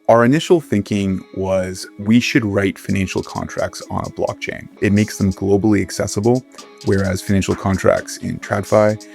Our initial thinking was we should write financial contracts on a blockchain. It makes them globally accessible, whereas financial contracts in TradFi,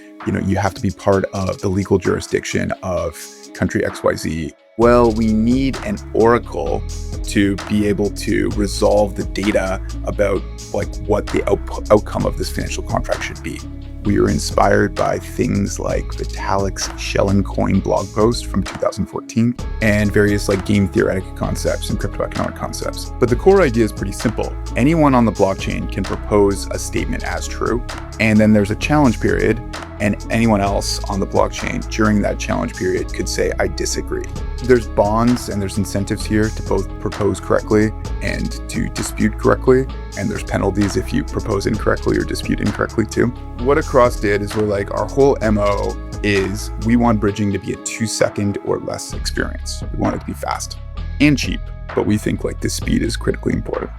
you have to be part of the legal jurisdiction of country XYZ. Well, we need an oracle to be able to resolve the data about what the outcome of this financial contract should be. We were inspired by things like Vitalik's Shell and Coin blog post from 2014 and various game theoretic concepts and crypto economic concepts. But the core idea is pretty simple. Anyone on the blockchain can propose a statement as true, and then there's a challenge period, and anyone else on the blockchain during that challenge period could say, I disagree. There's bonds and there's incentives here to both propose correctly and to dispute correctly. And there's penalties if you propose incorrectly or dispute incorrectly too. What Across did is our whole MO is we want bridging to be a 2-second or less experience. We want it to be fast and cheap, but we think the speed is critically important.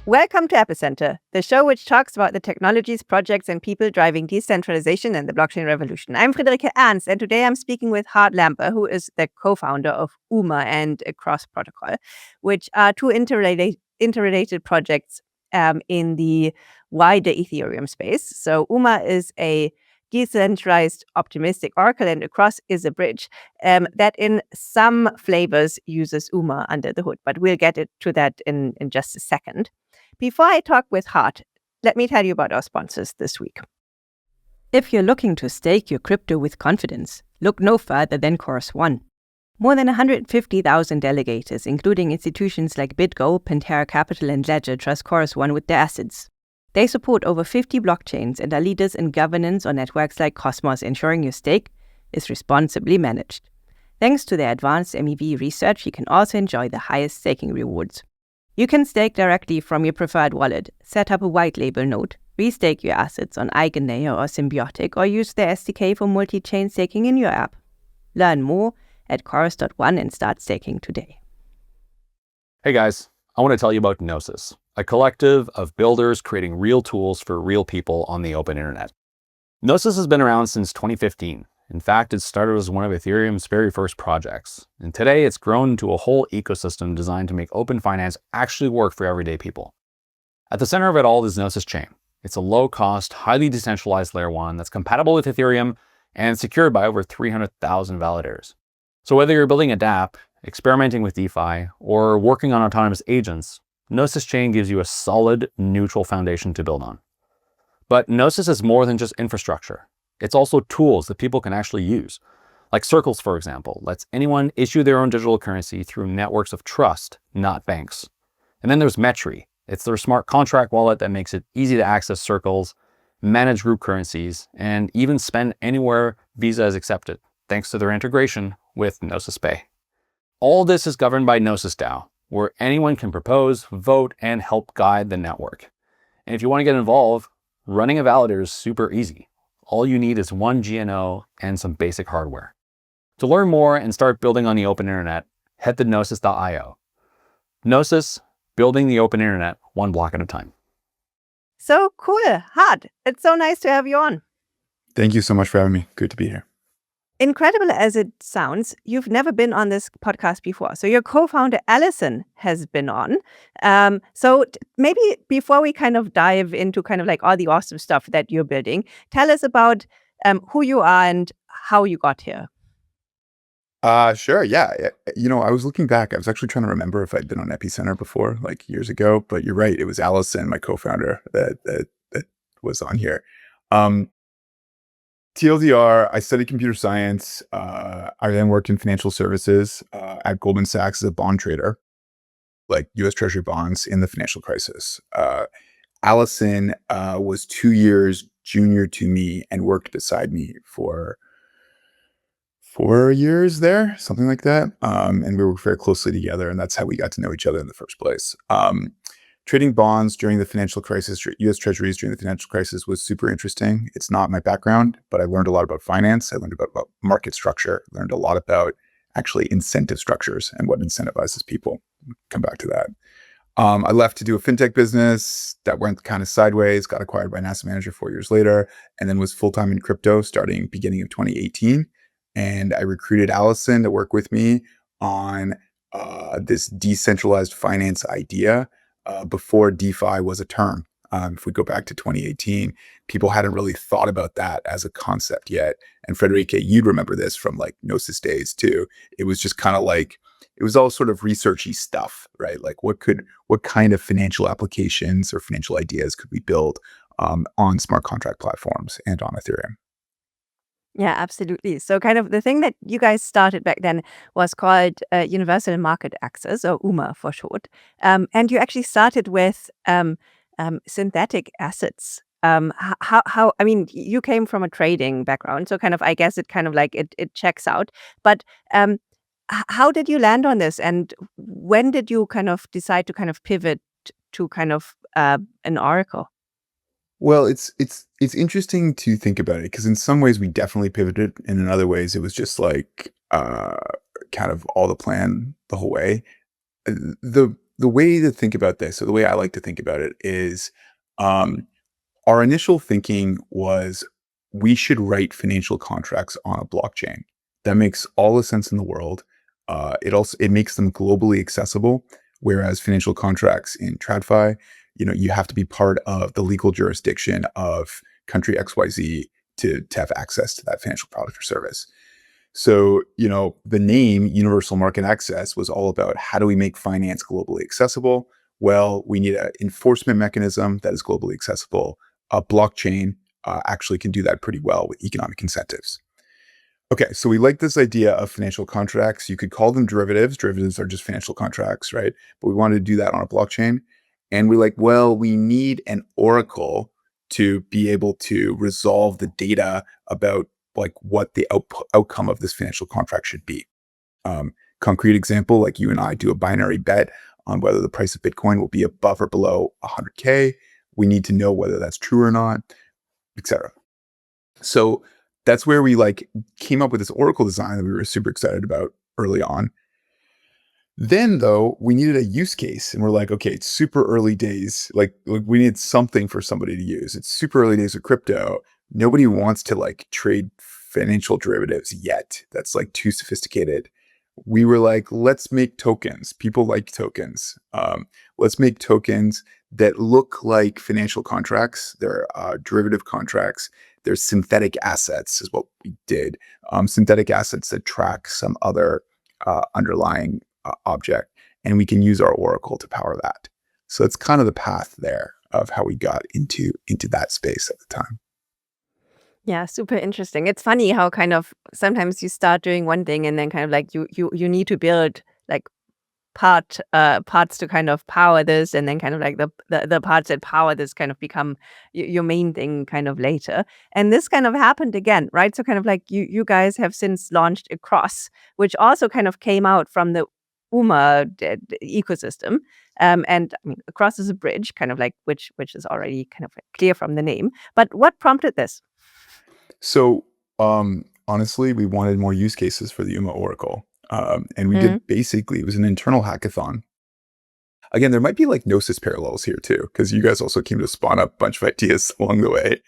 Welcome to Epicenter, the show which talks about the technologies, projects, and people driving decentralization and the blockchain revolution. I'm Friederike Ernst, and today I'm speaking with Hart Lambur, who is the co-founder of UMA and Cross Protocol, which are two interrelated projects in the wider Ethereum space. So UMA is a decentralized optimistic oracle, and Cross is a bridge that in some flavors uses UMA under the hood, but we'll get to that in just a second. Before I talk with Hart, let me tell you about our sponsors this week. If you're looking to stake your crypto with confidence, look no further than Chorus One. More than 150,000 delegators, including institutions like BitGo, Pantera Capital, and Ledger, trust Chorus One with their assets. They support over 50 blockchains and are leaders in governance on networks like Cosmos, ensuring your stake is responsibly managed. Thanks to their advanced MEV research, you can also enjoy the highest staking rewards. You can stake directly from your preferred wallet, set up a white label node, restake your assets on EigenLayer or Symbiotic, or use their SDK for multi-chain staking in your app. Learn more at chorus.one and start staking today. Hey guys, I want to tell you about Gnosis, a collective of builders creating real tools for real people on the open internet. Gnosis has been around since 2015. In fact, it started as one of Ethereum's very first projects. And today it's grown into a whole ecosystem designed to make open finance actually work for everyday people. At the center of it all is Gnosis Chain. It's a low-cost, highly decentralized layer 1 that's compatible with Ethereum and secured by over 300,000 validators. So whether you're building a dApp, experimenting with DeFi, or working on autonomous agents, Gnosis Chain gives you a solid, neutral foundation to build on. But Gnosis is more than just infrastructure. It's also tools that people can actually use. Like Circles, for example, lets anyone issue their own digital currency through networks of trust, not banks. And then there's Metri. It's their smart contract wallet that makes it easy to access Circles, manage group currencies, and even spend anywhere Visa is accepted, thanks to their integration with Gnosis Pay. All this is governed by Gnosis DAO, where anyone can propose, vote, and help guide the network. And if you want to get involved, running a validator is super easy. All you need is one GNO and some basic hardware. To learn more and start building on the open internet, head to gnosis.io. Gnosis, building the open internet one block at a time. So cool. Hart, it's so nice to have you on. Thank you so much for having me. Good to be here. Incredible as it sounds, you've never been on this podcast before. So your co-founder, Allison, has been on. So maybe before we kind of dive into all the awesome stuff that you're building, tell us about who you are and how you got here. Sure. Yeah. I was looking back. I was actually trying to remember if I'd been on Epicenter before, years ago. But you're right. It was Allison, my co-founder, that was on here. TLDR, I studied computer science. I then worked in financial services at Goldman Sachs as a bond trader, like U.S. Treasury bonds in the financial crisis. Allison was 2 years junior to me and worked beside me for 4 years there, something like that. And we worked very closely together, and that's how we got to know each other in the first place. Trading bonds during the financial crisis, U.S. Treasuries during the financial crisis was super interesting. It's not my background, but I learned a lot about finance. I learned about market structure, learned a lot about actually incentive structures and what incentivizes people. Come back to that. I left to do a fintech business that went kind of sideways, got acquired by an asset manager 4 years later, and then was full-time in crypto starting beginning of 2018. And I recruited Allison to work with me on this decentralized finance idea before DeFi was a term. If we go back to 2018, people hadn't really thought about that as a concept yet. And Frederica, you'd remember this from like Gnosis days too. It was just kind of like, it was all sort of researchy stuff, right? Like what kind of financial applications or financial ideas could we build on smart contract platforms and on Ethereum? Yeah, absolutely. So kind of the thing that you guys started back then was called Universal Market Access, or UMA for short. And you actually started with synthetic assets. I mean, you came from a trading background, so kind of, I guess it kind of like it checks out. But how did you land on this? And when did you kind of decide to kind of pivot to kind of an oracle? Well, it's interesting to think about it because in some ways we definitely pivoted, and in other ways it was just like kind of all the plan the whole way. The way to think about this, or the way I like to think about it, is um, our initial thinking was we should write financial contracts on a blockchain. That makes all the sense in the world. It makes them globally accessible, whereas financial contracts in TradFi, you have to be part of the legal jurisdiction of country XYZ to have access to that financial product or service. So, the name Universal Market Access was all about how do we make finance globally accessible? Well, we need an enforcement mechanism that is globally accessible. A blockchain actually can do that pretty well with economic incentives. Okay, so we like this idea of financial contracts. You could call them derivatives. Derivatives are just financial contracts, right? But we wanted to do that on a blockchain. And we're like, well, we need an oracle to be able to resolve the data about like what the outcome of this financial contract should be. Concrete example, like you and I do a binary bet on whether the price of Bitcoin will be above or below 100K. We need to know whether that's true or not, etc. So that's where we like came up with this oracle design that we were super excited about early on. Then though, we needed a use case and we're like, okay, it's super early days. Like we need something for somebody to use. It's super early days of crypto. Nobody wants to like trade financial derivatives yet. That's like too sophisticated. We were like, let's make tokens. People like tokens. Let's make tokens that look like financial contracts. They're derivative contracts. They're synthetic assets is what we did. Synthetic assets that track some other underlying object, and we can use our oracle to power that. So it's kind of the path there of how we got into that space at the time. Yeah, super interesting. It's funny how kind of sometimes you start doing one thing and then kind of like you need to build like parts to kind of power this, and then kind of like the parts that power this kind of become your main thing kind of later. And this kind of happened again, right? So kind of like you guys have since launched a cross, which also kind of came out from the UMA ecosystem. And I mean, a cross is a bridge, kind of like which is already kind of clear from the name. But what prompted this? So honestly, we wanted more use cases for the UMA Oracle. And we did basically, it was an internal hackathon. Again, there might be like Gnosis parallels here too, because you guys also came to spawn up a bunch of ideas along the way.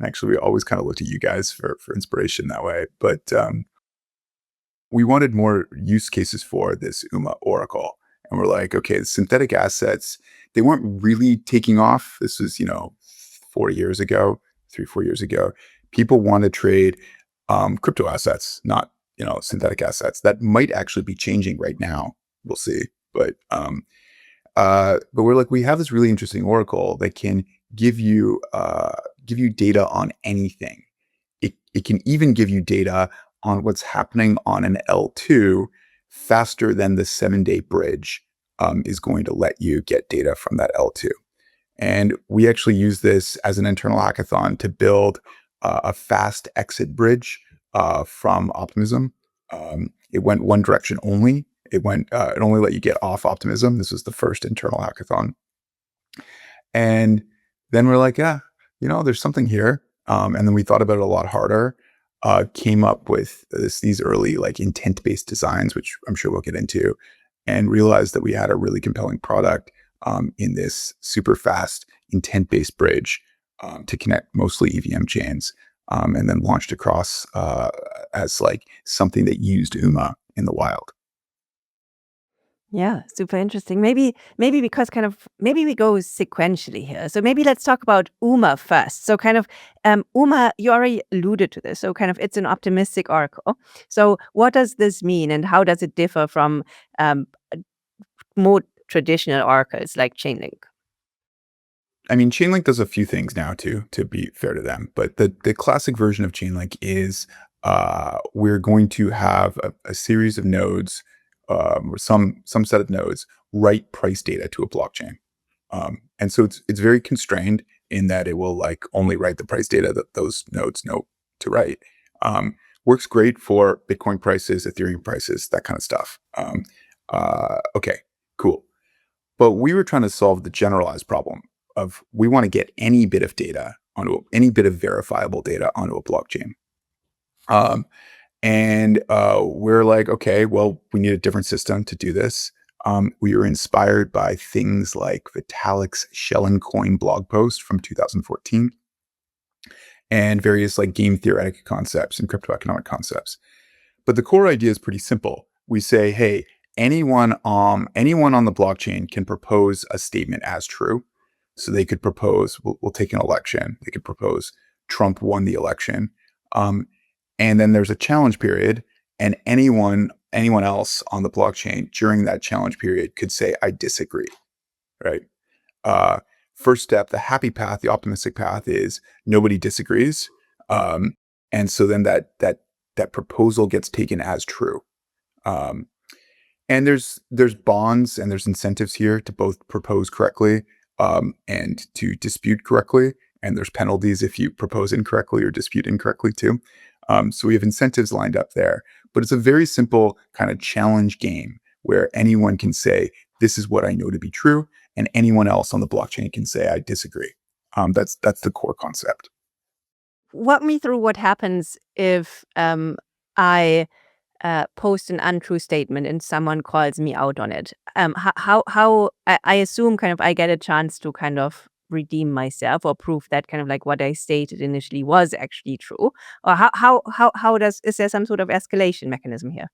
Actually, we always kind of looked at you guys for inspiration that way. But we wanted more use cases for this UMA Oracle. And we're like, okay, the synthetic assets, they weren't really taking off. This was, 4 years ago, 3-4 years ago. People want to trade crypto assets, not synthetic assets. That might actually be changing right now. We'll see. But we're like, we have this really interesting oracle that can give you data on anything. It can even give you data on what's happening on an L2 faster than the 7-day bridge is going to let you get data from that L2. And we actually use this as an internal hackathon to build a fast exit bridge from Optimism. It went one direction only. It only let you get off Optimism. This was the first internal hackathon. And then we're like, yeah, there's something here. And then we thought about it a lot harder, came up with these early like intent-based designs, which I'm sure we'll get into, and realized that we had a really compelling product in this super fast intent-based bridge to connect mostly EVM chains, and then launched across as like something that used UMA in the wild. Yeah, super interesting. Maybe because maybe we go sequentially here. So maybe let's talk about UMA first. So UMA, you already alluded to this. So it's an optimistic oracle. So what does this mean, and how does it differ from um, more traditional oracles like Chainlink? I mean, Chainlink does a few things now too, to be fair to them. But the classic version of Chainlink is we're going to have a series of nodes, or some set of nodes, write price data to a blockchain. And so it's very constrained in that it will like only write the price data that those nodes know to write. Works great for Bitcoin prices, Ethereum prices, that kind of stuff. Okay, cool. But we were trying to solve the generalized problem of we want to get any bit of data any bit of verifiable data onto a blockchain. Um, and we're like, okay, well, we need a different system to do this. We were inspired by things like Vitalik's Shell and Coin blog post from 2014 and various like game theoretic concepts and crypto economic concepts. But the core idea is pretty simple. We say, hey, anyone on the blockchain can propose a statement as true. So they could propose, we'll take an election. They could propose Trump won the election. And then there's a challenge period, and anyone else on the blockchain during that challenge period could say, I disagree, right? First step, the happy path, the optimistic path is nobody disagrees. And so then that proposal gets taken as true. And there's bonds and there's incentives here to both propose correctly and to dispute correctly. And there's penalties if you propose incorrectly or dispute incorrectly too. So we have incentives lined up there. But it's a very simple kind of challenge game where anyone can say, this is what I know to be true. And anyone else on the blockchain can say, I disagree. That's the core concept. Walk me through what happens if I post an untrue statement and someone calls me out on it. How I assume I get a chance to redeem myself or prove that like what I stated initially was actually true, or is there some sort of escalation mechanism here?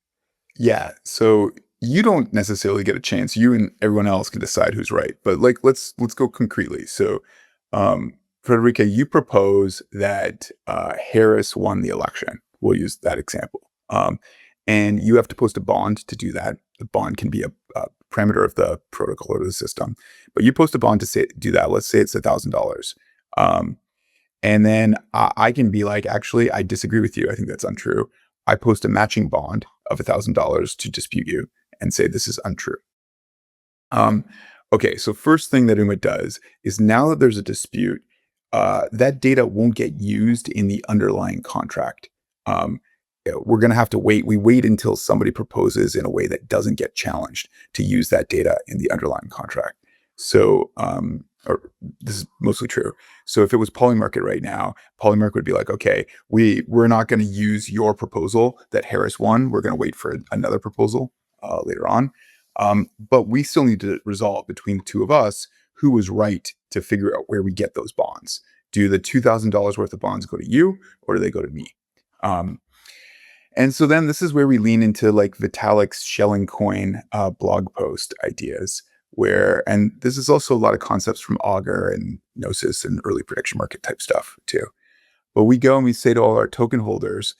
Yeah. So you don't necessarily get a chance. You and everyone else can decide who's right. But like let's go concretely. So Frederica, you propose that Harris won the election. We'll use that example. And you have to post a bond to do that. The bond can be a parameter of the protocol or the system. But you post a bond to do that. Let's say it's $1,000. And then I can be like, actually, I disagree with you. I think that's untrue. I post a matching bond of $1,000 to dispute you and say this is untrue. Okay, so first thing that UMA does is now that there's a dispute, that data won't get used in the underlying contract. We're going to have to wait. We wait until somebody proposes in a way that doesn't get challenged to use that data in the underlying contract. So, or this is mostly true. So if it was Polymarket right now, Polymarket would be like, okay, we're not going to use your proposal that Harris won. We're going to wait for another proposal later on. But we still need to resolve between the two of us who was right to figure out where we get those bonds. Do the $2,000 worth of bonds go to you or do they go to me? And so then this is where we lean into like Vitalik's Shell and Coin blog post ideas, and this is also a lot of concepts from Augur and Gnosis and early prediction market type stuff too. But we go and we say to all our token holders,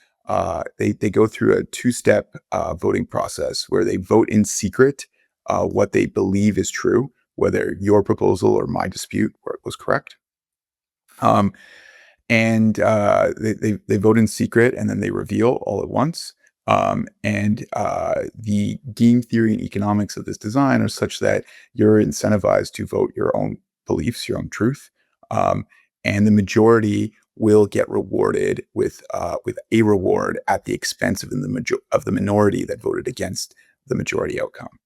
they go through a two-step voting process where they vote in secret what they believe is true, whether your proposal or my dispute was correct. And they vote in secret and then they reveal all at once. And the game theory and economics of this design are such that you're incentivized to vote your own beliefs, your own truth. And the majority will get rewarded with a reward at the expense of the minority that voted against the majority outcome.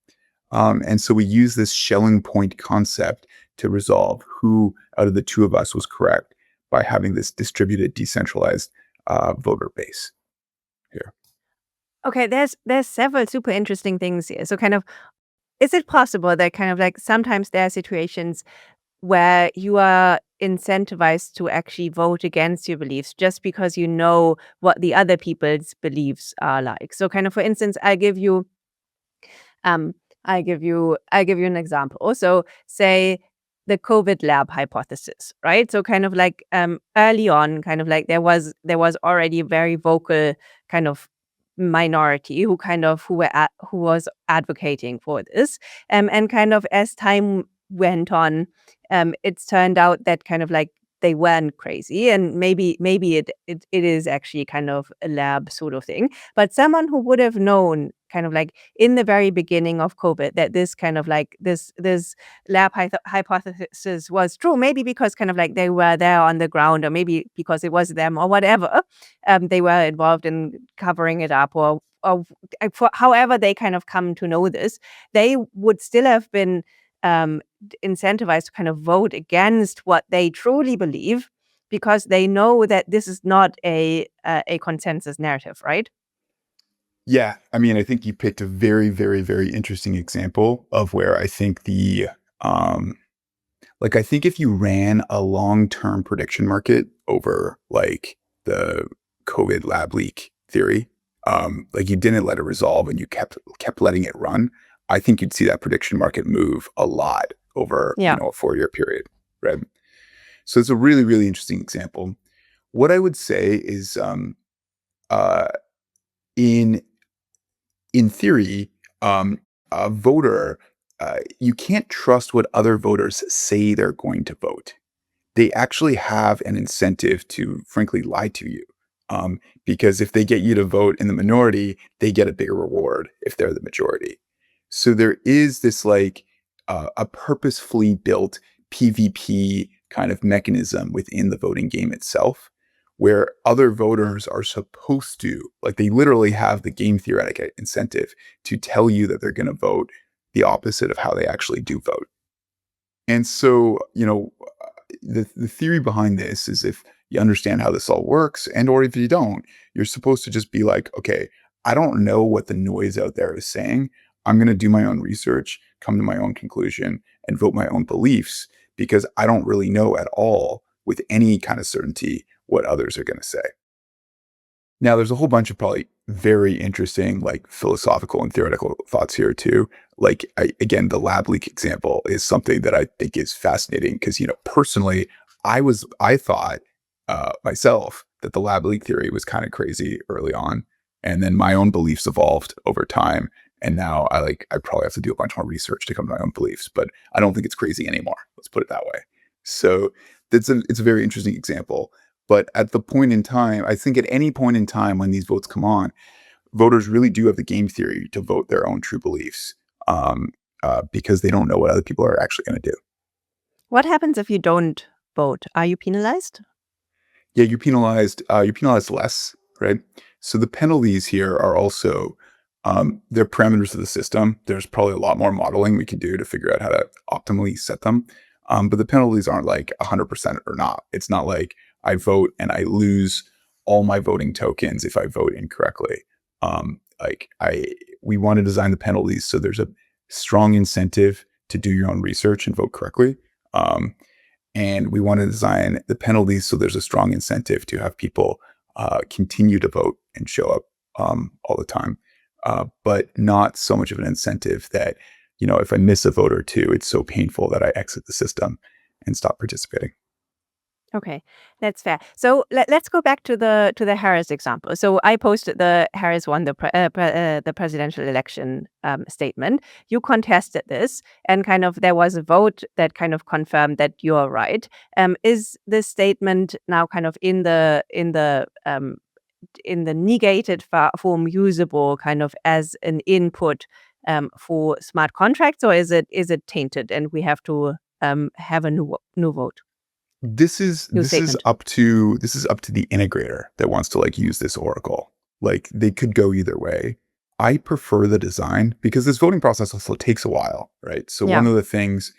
And so we use this Schelling point concept to resolve who out of the two of us was correct by having this distributed, decentralized voter base here. Okay, there's several super interesting things here. So is it possible that like sometimes there are situations where you are incentivized to actually vote against your beliefs just because you know what the other people's beliefs are like? So for instance, I'll give you I give you an example. So say the COVID lab hypothesis, right? So kind of like early on, kind of like there was already a very vocal kind of minority who was advocating for this. And kind of as time went on, it's turned out that kind of like they weren't crazy, and maybe it is actually kind of a lab sort of thing. But someone who would have known kind of like in the very beginning of COVID that this kind of like this lab hypothesis was true, maybe because kind of like they were there on the ground, or maybe because it was them or whatever, they were involved in covering it up, or for however they kind of come to know this, they would still have been incentivized to kind of vote against what they truly believe, because they know that this is not a consensus narrative, right? Yeah, I mean, I think you picked a very, very, very interesting example of where I think I think if you ran a long-term prediction market over like the COVID lab leak theory, like you didn't let it resolve and you kept letting it run, I think you'd see that prediction market move a lot over, Yeah. a 4-year period, right? So it's a really, really interesting example. What I would say is, uh, in theory, a voter, you can't trust what other voters say they're going to vote. They actually have an incentive to, frankly, lie to you. Because if they get you to vote in the minority, they get a bigger reward if they're the majority. So there is this a purposefully built PvP kind of mechanism within the voting game itself, where other voters are supposed to, like, they literally have the game theoretic incentive to tell you that they're going to vote the opposite of how they actually do vote. And so, the theory behind this is, if you understand how this all works, and or if you don't, you're supposed to just be like, okay, I don't know what the noise out there is saying. I'm going to do my own research, come to my own conclusion, and vote my own beliefs, because I don't really know at all with any kind of certainty what others are going to say. Now, there's a whole bunch of probably very interesting, like, philosophical and theoretical thoughts here too. Like, again, the lab leak example is something that I think is fascinating because, personally, I thought myself that the lab leak theory was kind of crazy early on, and then my own beliefs evolved over time, and now I probably have to do a bunch more research to come to my own beliefs, but I don't think it's crazy anymore. Let's put it that way. So it's a very interesting example. But at the point in time, I think at any point in time when these votes come on, voters really do have the game theory to vote their own true beliefs, because they don't know what other people are actually going to do. What happens if you don't vote? Are you penalized? Yeah, you're penalized. You're penalized less, right? So the penalties here are also, they're parameters of the system. There's probably a lot more modeling we can do to figure out how to optimally set them. But the penalties aren't like 100% or not. It's not like I vote and I lose all my voting tokens if I vote incorrectly. We want to design the penalties so there's a strong incentive to do your own research and vote correctly. And we want to design the penalties so there's a strong incentive to have people continue to vote and show up all the time, but not so much of an incentive that, if I miss a vote or two, it's so painful that I exit the system and stop participating. Okay, that's fair. So let's go back to the Harris example. So I posted the Harris won the presidential election statement. You contested this, and kind of there was a vote that kind of confirmed that you're right. Is this statement now kind of in the negated form usable kind of as an input for smart contracts, or is it tainted and we have to have a new vote? This is New this is statement. up to the integrator that wants to, like, use this oracle. Like, they could go either way. I prefer the design because this voting process also takes a while, right? So Yeah. one of the things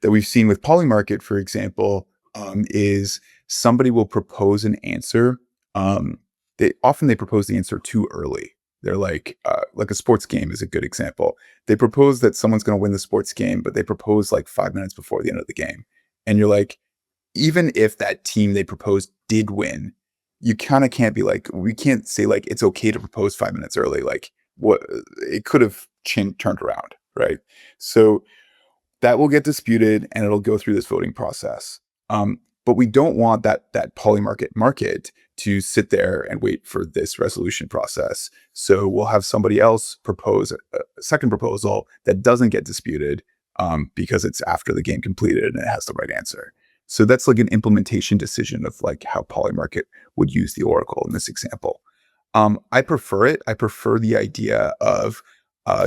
that we've seen with Polymarket, for example, is somebody will propose an answer. They propose the answer too early. They're like a sports game is a good example. They propose that someone's going to win the sports game, but they propose like 5 minutes before the end of the game, and you're like, even if that team they proposed did win, you kind of can't be like, we can't say like it's okay to propose 5 minutes early. Like, what, it could have turned around, right? So that will get disputed and it'll go through this voting process. But we don't want that polymarket market to sit there and wait for this resolution process. So we'll have somebody else propose a second proposal that doesn't get disputed because it's after the game completed and it has the right answer. So that's like an implementation decision of like how polymarket would use the oracle in this example. I prefer it. I prefer the idea of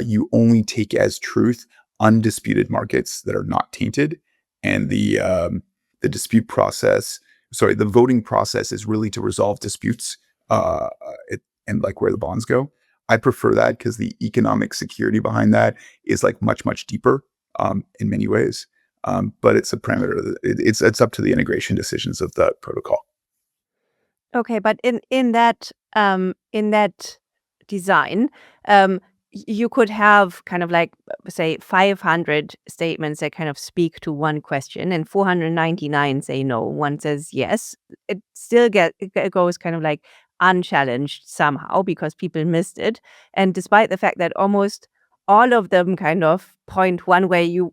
you only take as truth undisputed markets that are not tainted, and the dispute process, the voting process is really to resolve disputes and like where the bonds go. I prefer that because the economic security behind that is like much deeper in many ways. But it's a parameter. It's up to the integration decisions of the protocol. Okay, but in that design, you could have kind of like, say, 500 statements that kind of speak to one question, and 499 say no. One says yes. It still it goes kind of like unchallenged somehow because people missed it, and despite the fact that almost all of them kind of point one way, you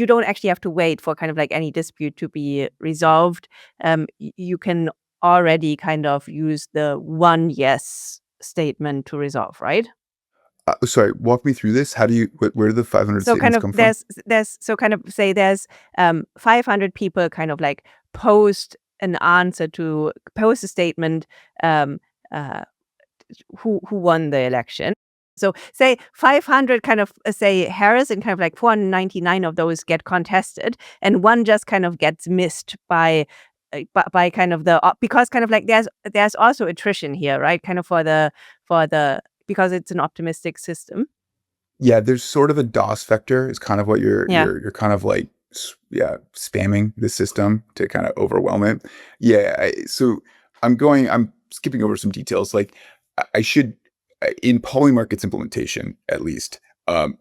don't actually have to wait for kind of like any dispute to be resolved. You can already kind of use the one yes statement to resolve, right? Sorry, walk me through this. How do you? Where do the 500 So kind statements of come from? there's so kind of say there's 500 people kind of like post a statement um, uh, who won the election. So say 500 kind of say Harris, and kind of like 499 of those get contested, and one just kind of gets missed by kind of because kind of like there's also attrition here, right? Kind of for the because it's an optimistic system. Yeah, there's sort of a DOS vector is kind of what Yeah. you're kind of like spamming the system to kind of overwhelm it. Yeah, so I'm skipping over some details. Like I should in Polymarket's implementation at least,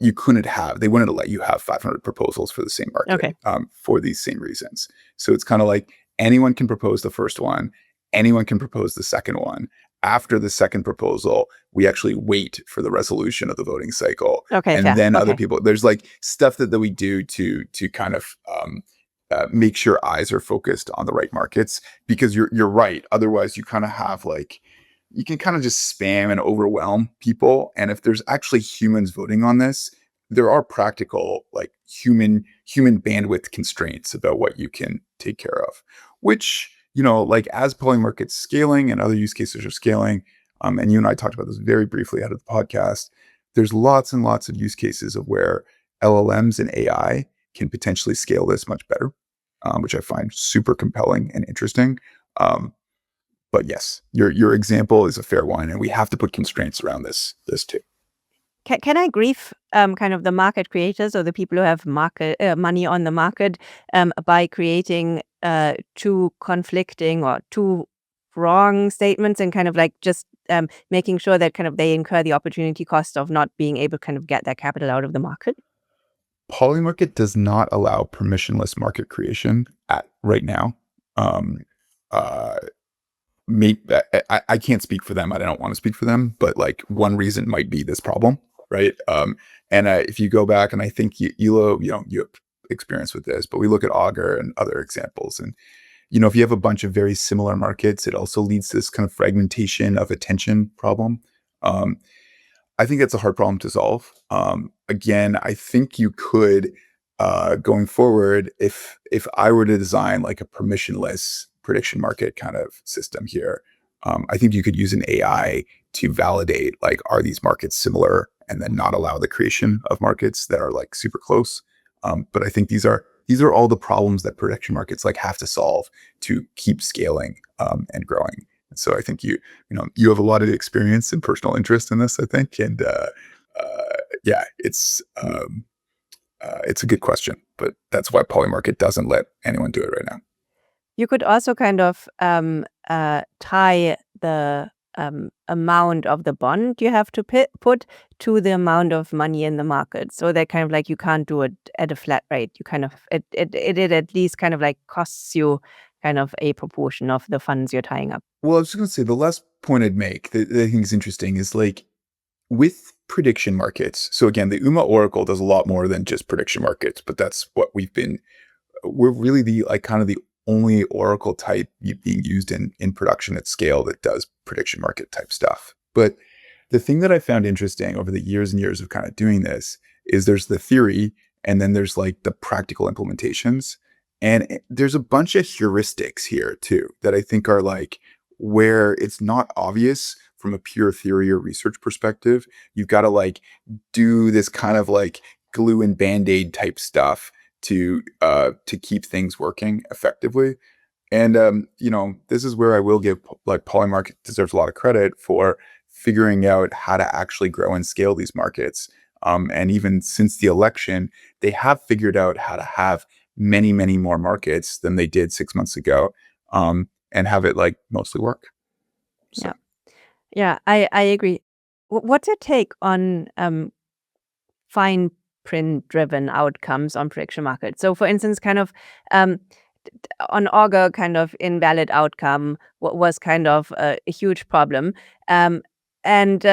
you couldn't have they wouldn't let you have 500 proposals for the same Okay. market for these same reasons. So it's kind of like anyone can propose the first one, anyone can propose the second one. After the second proposal, we actually wait for the resolution of the voting cycle, Okay. and Fair. then other Okay. people. There's like stuff that we do to kind of make sure eyes are focused on the right markets, because you're right. Otherwise, you kind of have like you can kind of just spam and overwhelm people. And if there's actually humans voting on this, there are practical like human bandwidth constraints about what you can take care of, which like as polling markets scaling and other use cases are scaling, and you and I talked about this very briefly out of the podcast, there's lots and lots of use cases of where LLMs and AI can potentially scale this much better, which I find super compelling and interesting. But yes, your example is a fair one, and we have to put constraints around this too. Can I grief kind of the market creators or the people who have market money on the market by creating two conflicting or two wrong statements, and kind of like just making sure that kind of they incur the opportunity cost of not being able to kind of get their capital out of the market? Polymarket does not allow permissionless market creation at right now. Um, uh, I can't speak for them. I don't want to speak for them, but like one reason might be this problem, right? And if you go back, and I think you have experience with this, but we look at Augur and other examples, and if you have a bunch of very similar markets, it also leads to this kind of fragmentation of attention problem. I think that's a hard problem to solve. Again, I think you could, going forward, if I were to design like a permissionless prediction market kind of system here, I think you could use an AI to validate like, are these markets similar, and then not allow the creation of markets that are like super close. But I think these are all the problems that prediction markets like have to solve to keep scaling and growing. And so I think you have a lot of experience and personal interest in this, I think, and yeah, it's a good question, but that's why Polymarket doesn't let anyone do it right now. You could also kind of tie the amount of the bond you have to put to the amount of money in the market, so that kind of like you can't do it at a flat rate. You kind of it at least kind of like costs you kind of a proportion of the funds you're tying up. Well, I was just going to say the last point I'd make that I think is interesting is like with prediction markets. So again, the UMA Oracle does a lot more than just prediction markets, but that's what we're really the kind of the only Oracle type being used in production at scale that does prediction market type stuff. But the thing that I found interesting over the years and years of kind of doing this is there's the theory and then there's like the practical implementations. And there's a bunch of heuristics here too that I think are like where it's not obvious from a pure theory or research perspective. You've got to like do this kind of like glue and band-aid type stuff to keep things working effectively. And this is where I will give like Polymarket deserves a lot of credit for figuring out how to actually grow and scale these markets. And even since the election, they have figured out how to have many, many more markets than they did 6 months ago, and have it like mostly work. So. Yeah, I agree. What's your take on fine print driven outcomes on prediction markets? So for instance, kind of on Augur, kind of invalid outcome was kind of a huge problem. And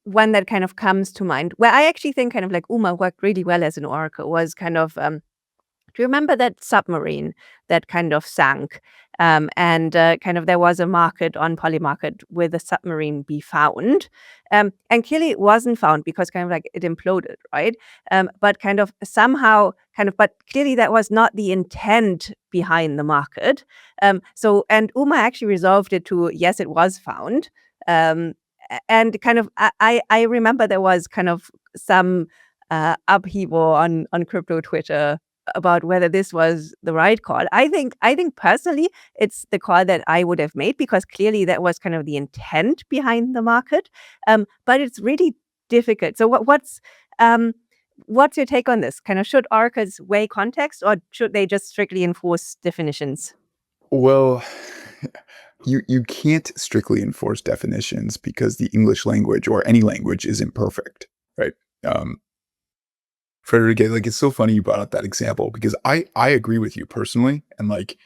one that kind of comes to mind, where I actually think kind of like UMA worked really well as an oracle, was kind of, do you remember that submarine that kind of sank? And kind of there was a market on Polymarket where the submarine be found. And clearly it wasn't found because kind of like it imploded, right? But kind of somehow, but clearly that was not the intent behind the market. And UMA actually resolved it to, yes, it was found. And kind of, I remember there was kind of some upheaval on crypto Twitter about whether this was the right call. I think personally it's the call that I would have made, because clearly that was kind of the intent behind the market. But it's really difficult. So what's your take on this? Kind of, should oracles weigh context, or should they just strictly enforce definitions? Well, you can't strictly enforce definitions because the English language or any language is imperfect, right? Frederick, like, it's so funny you brought up that example because I agree with you personally. And like,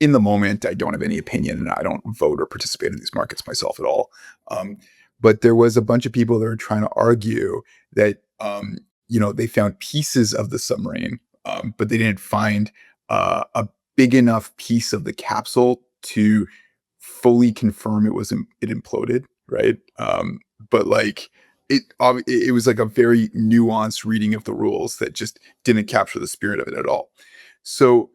in the moment, I don't have any opinion and I don't vote or participate in these markets myself at all. But there was a bunch of people that were trying to argue that, they found pieces of the submarine, but they didn't find a big enough piece of the capsule to fully confirm it imploded, right? But like, it was like a very nuanced reading of the rules that just didn't capture the spirit of it at all. So,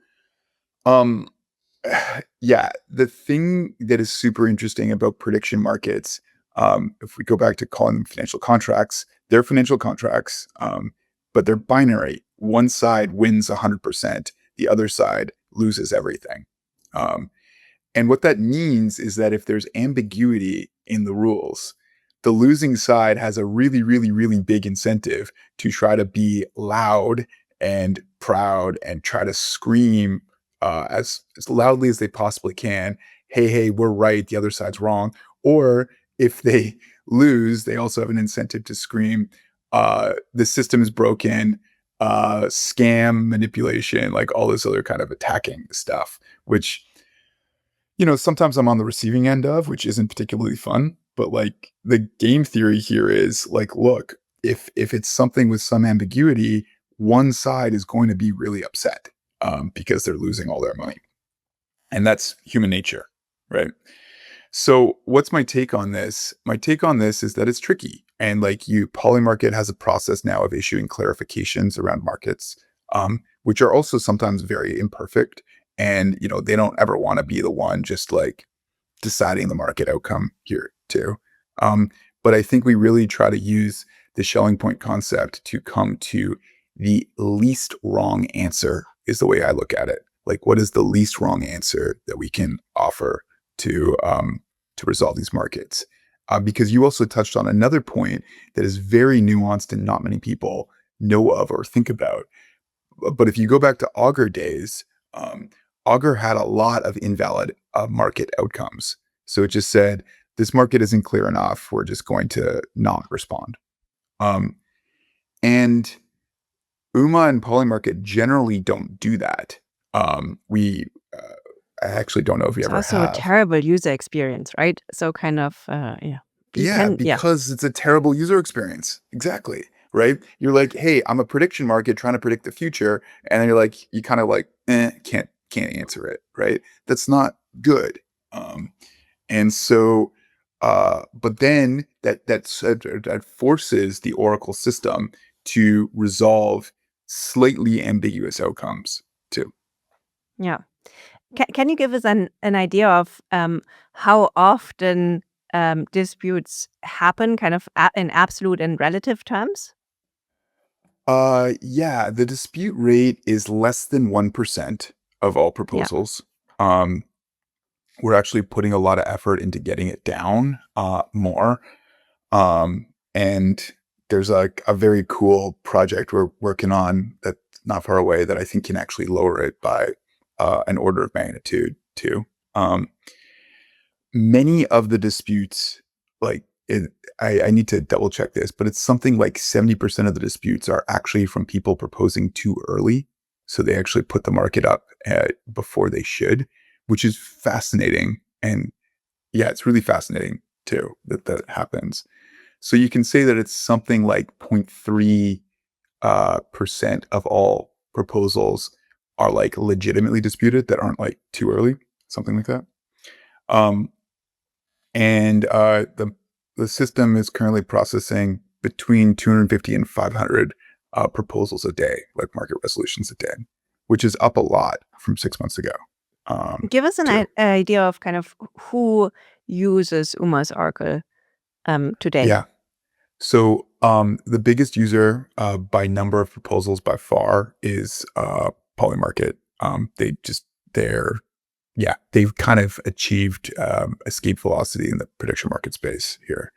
yeah, the thing that is super interesting about prediction markets, if we go back to calling them financial contracts, they're financial contracts, but they're binary. One side wins 100%, the other side loses everything. And what that means is that if there's ambiguity in the rules, the losing side has a really, really, really big incentive to try to be loud and proud and try to scream as loudly as they possibly can, hey, we're right, the other side's wrong. Or if they lose, they also have an incentive to scream, the system is broken, scam, manipulation, like all this other kind of attacking stuff, which, sometimes I'm on the receiving end of, which isn't particularly fun. But like, the game theory here is like, look, if it's something with some ambiguity, one side is going to be really upset because they're losing all their money. And that's human nature, right? So what's my take on this? My take on this is that it's tricky. And like, Polymarket has a process now of issuing clarifications around markets, which are also sometimes very imperfect. And, they don't ever want to be the one just like deciding the market outcome here too. But I think we really try to use the Schelling point concept to come to the least wrong answer, is the way I look at it. Like, what is the least wrong answer that we can offer to resolve these markets? Because you also touched on another point that is very nuanced and not many people know of or think about. But if you go back to Augur days, Augur had a lot of invalid market outcomes. So it just said, this market isn't clear enough, we're just going to not respond. And UMA and Polymarket generally don't do that. I actually don't know if you It's ever also have. a terrible user experience, right? So kind of, yeah. Yeah, Yeah. because it's a terrible user experience. Exactly. Right. You're like, hey, I'm a prediction market trying to predict the future. And then you're like, you kind of like, can't answer it. Right. That's not good. Um, and so, but then that forces the Oracle system to resolve slightly ambiguous outcomes too. Yeah. Can you give us an idea of how often disputes happen, kind of in absolute and relative terms? Yeah, the dispute rate is less than 1% of all Yeah. proposals. Um, we're actually putting a lot of effort into getting it down more. And there's a very cool project we're working on that's not far away that I think can actually lower it by an order of magnitude too. Many of the disputes, like I need to double check this, but it's something like 70% of the disputes are actually from people proposing too early. So they actually put the market up before they should, which is fascinating. And yeah, it's really fascinating too that happens. So you can say that it's something like 0.3 percent of all proposals are like legitimately disputed that aren't like too early, something like that. Um, and the system is currently processing between 250 and 500 proposals a day, like market resolutions a day, which is up a lot from 6 months ago. Give us an Too. idea of kind of who uses Uma's Oracle today. Yeah. So the biggest user by number of proposals by far is Polymarket. They're they've kind of achieved escape velocity in the prediction market space here.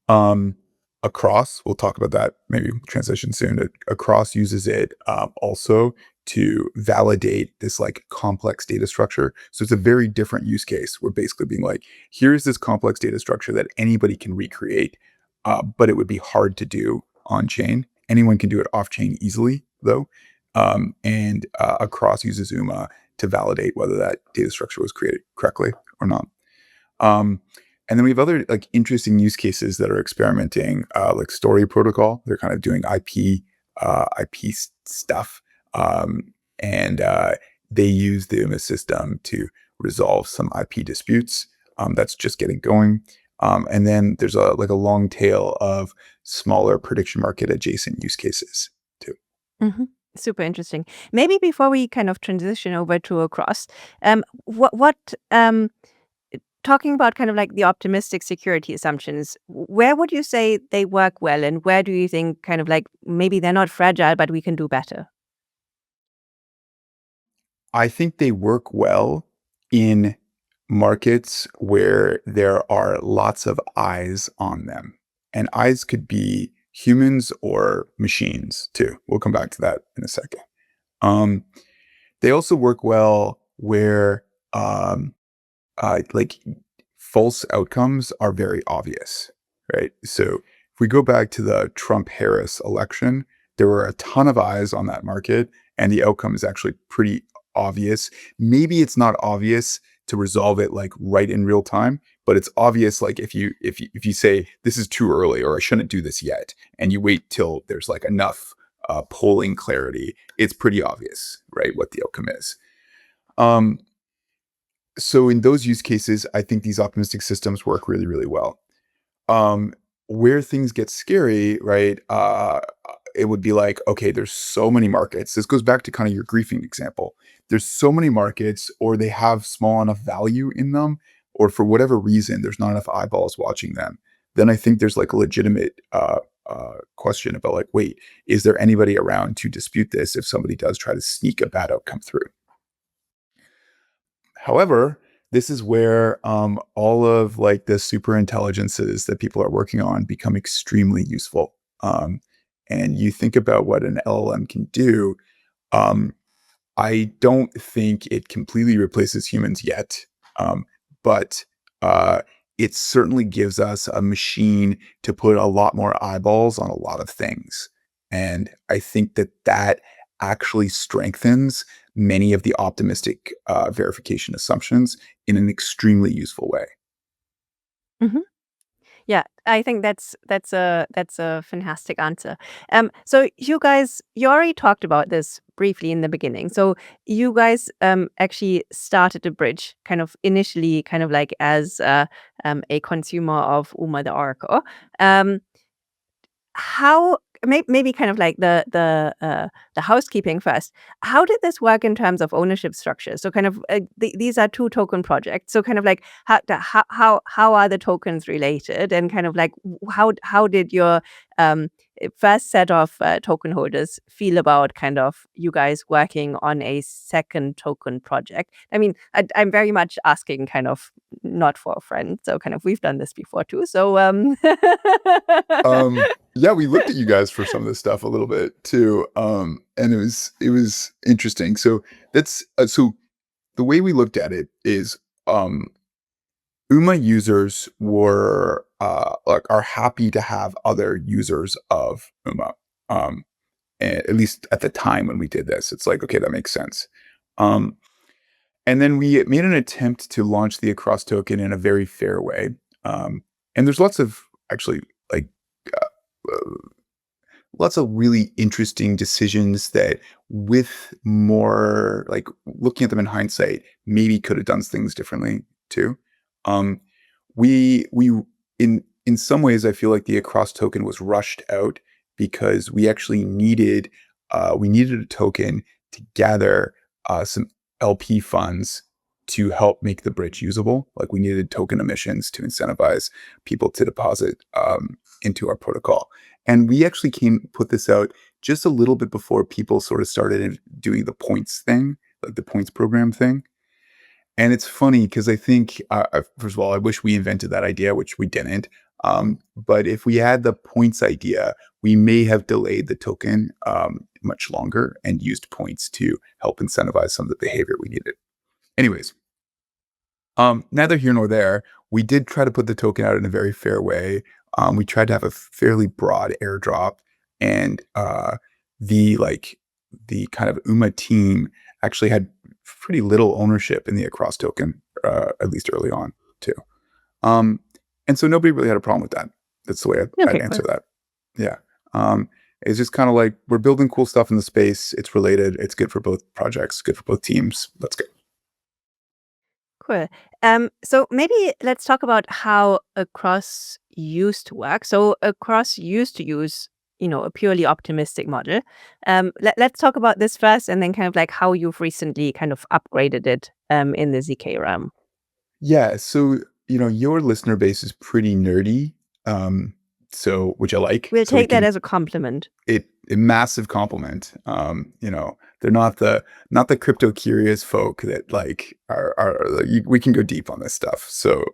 Um, Across, we'll talk about that, maybe transition soon. Across uses it also to validate this like complex data structure. So it's a very different use case. We're basically being like, here's this complex data structure that anybody can recreate, but it would be hard to do on chain. Anyone can do it off chain easily, though. And Across uses UMA to validate whether that data structure was created correctly or not. Um, and then we have other like interesting use cases that are experimenting, like Story Protocol. They're kind of doing IP stuff, and they use the UMA system to resolve some IP disputes. That's just getting going. And then there's a long tail of smaller prediction market adjacent use cases too. Hmm. Super interesting. Maybe before we kind of transition over to Across, what talking about kind of like the optimistic security assumptions, where would you say they work well, and where do you think kind of like maybe they're not fragile, but we can do better? I think they work well in markets where there are lots of eyes on them. And eyes could be humans or machines too. We'll come back to that in a second. Um, they also work well where like false outcomes are very obvious, right? So if we go back to the Trump-Harris election, there were a ton of eyes on that market, and the outcome is actually pretty obvious. Maybe it's not obvious to resolve it like right in real time, but it's obvious like if you say this is too early or I shouldn't do this yet, and you wait till there's like enough polling clarity, it's pretty obvious, right, what the outcome is. Um, so in those use cases, I think these optimistic systems work really, really well. Um, where things get scary, right? It would be like, okay, there's so many markets. This goes back to kind of your griefing example. There's so many markets, or they have small enough value in them, or for whatever reason, there's not enough eyeballs watching them. Then I think there's like a legitimate question about like, wait, is there anybody around to dispute this if somebody does try to sneak a bad outcome through? However, this is where all of like the super intelligences that people are working on become extremely useful. And you think about what an LLM can do. Um, I don't think it completely replaces humans yet, but uh, it certainly gives us a machine to put a lot more eyeballs on a lot of things. And I think that actually strengthens many of the optimistic verification assumptions in an extremely useful way. Hmm. Yeah, I think that's a fantastic answer. So you guys, you already talked about this briefly in the beginning. So you guys actually started a bridge, kind of initially, kind of like as a consumer of UMA the Oracle. Um, how maybe kind of like the housekeeping first. How did this work in terms of ownership structure? So kind of these are two token projects. So kind of like how are the tokens related, and kind of like how did your um first set of token holders feel about kind of you guys working on a second token project? I mean, I'm very much asking kind of not for a friend. So kind of we've done this before too. So Yeah, we looked at you guys for some of this stuff a little bit too, and it was interesting. So that's so the way we looked at it is, UMA users were like are happy to have other users of UMA. At least at the time when we did this, it's like, okay, that makes sense. Um, and then we made an attempt to launch the Across token in a very fair way. And there's lots of actually like lots of really interesting decisions that, with more like looking at them in hindsight, maybe could have done things differently too. Um, we in some ways, I feel like the Across token was rushed out because we actually needed a token to gather some LP funds to help make the bridge usable. Like we needed token emissions to incentivize people to deposit into our protocol. And we actually put this out just a little bit before people sort of started doing the points thing, like the points program thing. And it's funny because I think, first of all, I wish we invented that idea, which we didn't. But if we had the points idea, we may have delayed the token much longer and used points to help incentivize some of the behavior we needed. Anyways, neither here nor there. We did try to put the token out in a very fair way. We tried to have a fairly broad airdrop, and the kind of UMA team actually had pretty little ownership in the Across token, at least early on too. And so nobody really had a problem with that. That's the way I'd answer that. Yeah. It's just kind of like, we're building cool stuff in the space. It's related. It's good for both projects, good for both teams. That's good. Cool. So maybe let's talk about how Across used to work. So Across used to use, a purely optimistic model. Let's talk about this first, and then kind of like how you've recently kind of upgraded it in the ZK realm. Yeah. So, your listener base is pretty nerdy. So, which I like. We'll So we take that can, as a compliment. a massive compliment. They're not the crypto curious folk that like we can go deep on this stuff. So,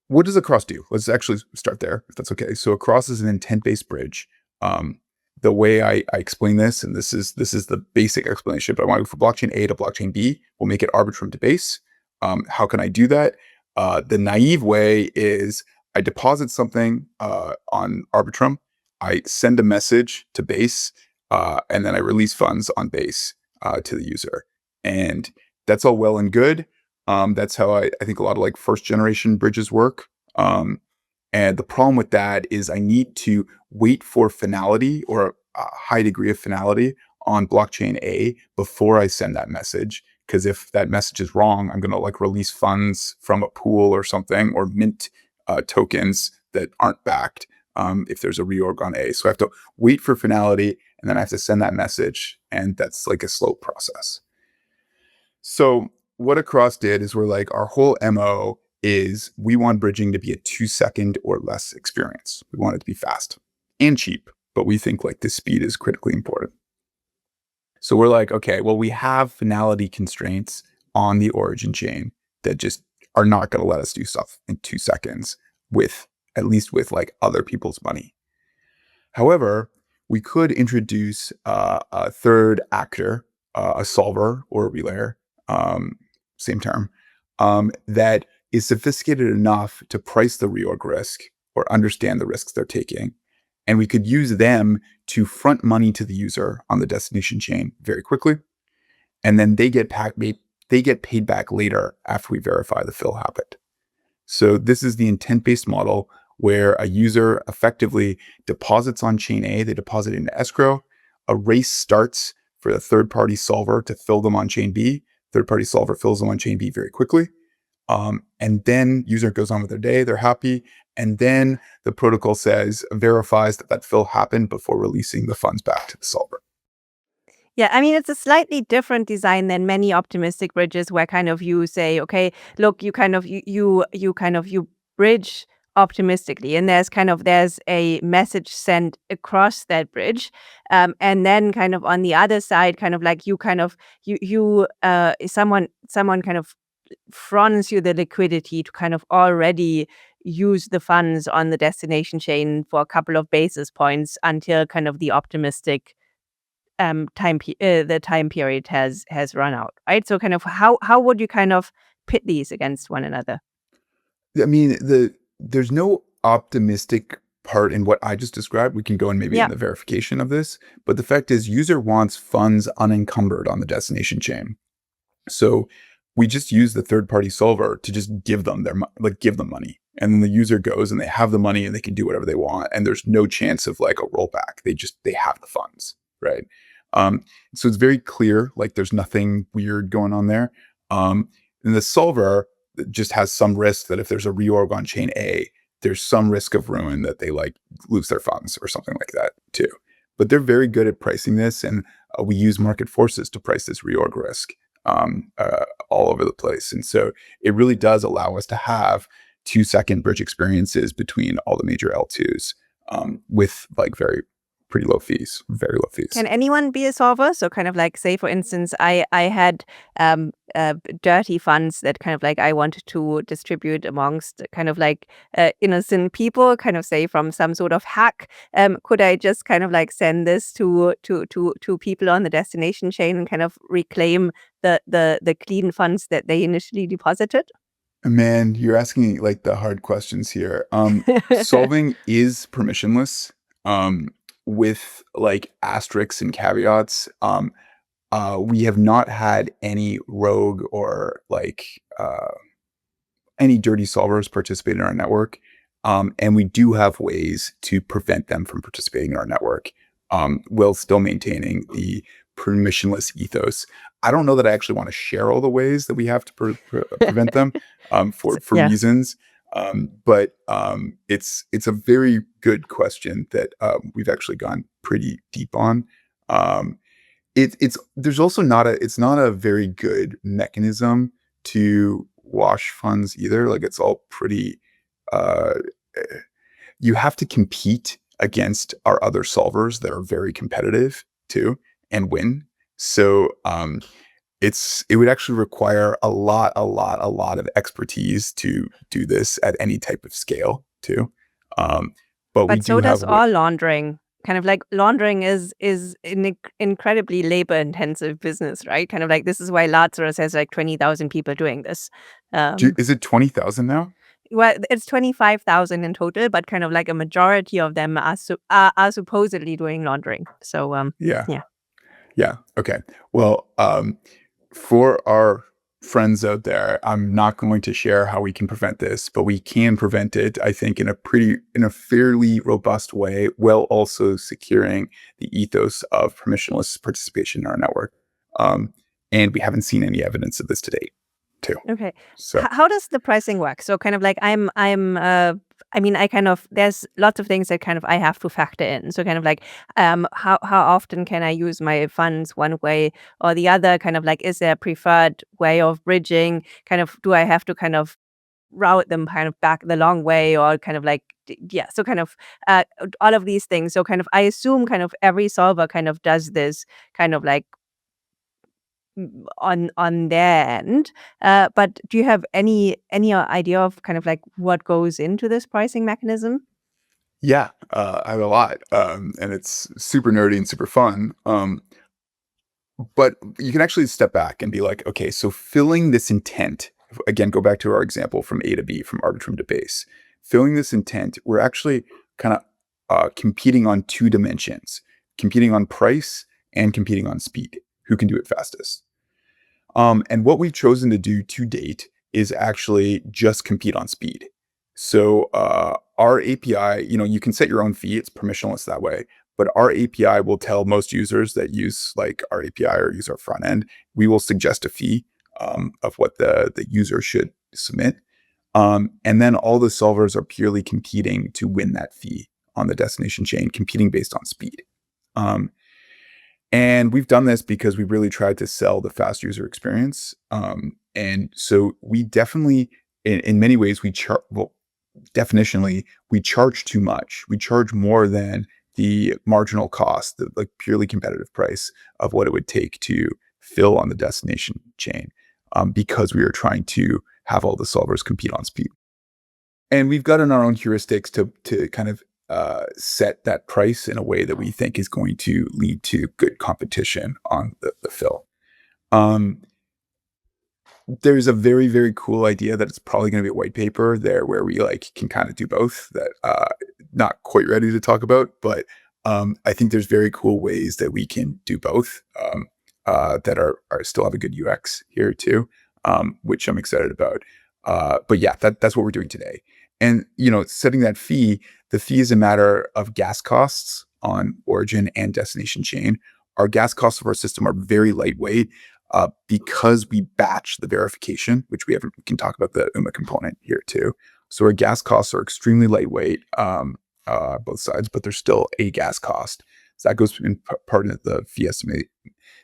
what does Across do? Let's actually start there, if that's okay. So Across is an intent-based bridge. The way I explain this, and this is the basic explanation, but I want to go for blockchain A to blockchain B. We'll make it Arbitrum to base. How can I do that? The naive way is I deposit something on Arbitrum, I send a message to base, and then I release funds on base to the user. And that's all well and good. That's how I think a lot of like first generation bridges work. And the problem with that is I need to wait for finality, or a high degree of finality, on blockchain A before I send that message. Because if that message is wrong, I'm going to like release funds from a pool or something, or mint tokens that aren't backed if there's a reorg on A. So I have to wait for finality, and then I have to send that message. And that's like a slow process. So what Across did is, we're like, our whole MO is we want bridging to be a 2-second or less experience. We want it to be fast and cheap, but we think like the speed is critically important. So we're like, okay, well, we have finality constraints on the origin chain that just are not going to let us do stuff in 2 seconds at least with like other people's money. However, we could introduce a third actor, a solver or a relayer, same term, that is sophisticated enough to price the reorg risk or understand the risks they're taking. And we could use them to front money to the user on the destination chain very quickly. And then they get paid back later after we verify the fill happened. So this is the intent-based model where a user effectively deposits on chain A, they deposit into escrow, a race starts for the third-party solver to fill them on chain B, third-party solver fills them on chain B very quickly, and then user goes on with their day, they're happy, and then the protocol verifies that fill happened before releasing the funds back to the solver. Yeah, I mean, it's a slightly different design than many optimistic bridges where kind of you say, okay, look, you bridge optimistically, and there's a message sent across that bridge, and then kind of on the other side, kind of like someone kind of fronts you the liquidity to kind of already use the funds on the destination chain for a couple of basis points until kind of the optimistic the time period has run out, right? So kind of how would you kind of pit these against one another? I mean, there's no optimistic part in what I just described. We can go in maybe Yeah. in the verification of this, but the fact is user wants funds unencumbered on the destination chain. So we just use the third-party solver to just give them give them money. And then the user goes and they have the money and they can do whatever they want. And there's no chance of like a rollback. They have the funds, right? So it's very clear, like there's nothing weird going on there. And the solver just has some risk that if there's a reorg on chain A, there's some risk of ruin that they like lose their funds or something like that too. But they're very good at pricing this, and we use market forces to price this reorg risk all over the place. And so it really does allow us to have 2-second bridge experiences between all the major L2s with like pretty low fees, very low fees. Can anyone be a solver? So kind of like, say, for instance, I had dirty funds that kind of like I wanted to distribute amongst kind of like innocent people, kind of say from some sort of hack. Could I just kind of like send this to people on the destination chain and kind of reclaim the clean funds that they initially deposited? Man, you're asking like the hard questions here. Solving is permissionless. With like asterisks and caveats. We have not had any rogue or like any dirty solvers participate in our network. And we do have ways to prevent them from participating in our network while still maintaining the permissionless ethos. I don't know that I actually want to share all the ways that we have to prevent them for Yeah. reasons. But it's a very good question that we've actually gone pretty deep on. There's also it's not a very good mechanism to wash funds either. Like it's all pretty. You have to compete against our other solvers that are very competitive too and win. So it would actually require a lot of expertise to do this at any type of scale too. But we so do does have all laundering. Kind of like laundering is an incredibly labor intensive business, right? Kind of like this is why Lazarus has like 20,000 people doing this. Is it 20,000 now? Well, it's 25,000 in total, but kind of like a majority of them are supposedly doing laundering. So Yeah. yeah. Yeah. Okay. Well, for our friends out there, I'm not going to share how we can prevent this, but we can prevent it, I think, in a fairly robust way, while also securing the ethos of permissionless participation in our network. And we haven't seen any evidence of this to date, too. Okay. So How does the pricing work? So kind of like I mean, there's lots of things that kind of I have to factor in. So kind of like, how often can I use my funds one way or the other? Kind of like, is there a preferred way of bridging? Kind of, do I have to kind of route them kind of back the long way or kind of like, yeah. So kind of all of these things. So kind of, I assume kind of every solver kind of does this kind of like on their end. But do you have any idea of kind of like what goes into this pricing mechanism? yeah, I have a lot, and it's super nerdy and super fun. But you can actually step back and be like, okay, so filling this intent, again, go back to our example from A to B, from Arbitrum to base. Filling this intent, we're actually kind of competing on 2 dimensions, competing on price and competing on speed. Who can do it fastest? And what we've chosen to do to date is actually just compete on speed. So our API, you can set your own fee. It's permissionless that way. But our API will tell most users that use like our API or use our front end, we will suggest a fee of what the user should submit. And then all the solvers are purely competing to win that fee on the destination chain, competing based on speed. And we've done this because we really tried to sell the fast user experience. And so we definitely, in many ways, definitionally, we charge too much. We charge more than the marginal cost, the like purely competitive price of what it would take to fill on the destination chain, because we are trying to have all the solvers compete on speed. And we've gotten our own heuristics to kind of set that price in a way that we think is going to lead to good competition on the fill. There's a very, very cool idea that it's probably going to be a white paper there where we like can kind of do both that not quite ready to talk about, but I think there's very cool ways that we can do both that are still have a good UX here too, which I'm excited about. But yeah, that's what we're doing today. And, setting that fee, the fee is a matter of gas costs on origin and destination chain. Our gas costs of our system are very lightweight because we batch the verification, which we can talk about the UMA component here too. So our gas costs are extremely lightweight, both sides, but there's still a gas cost. So that goes in part of the fee estimate.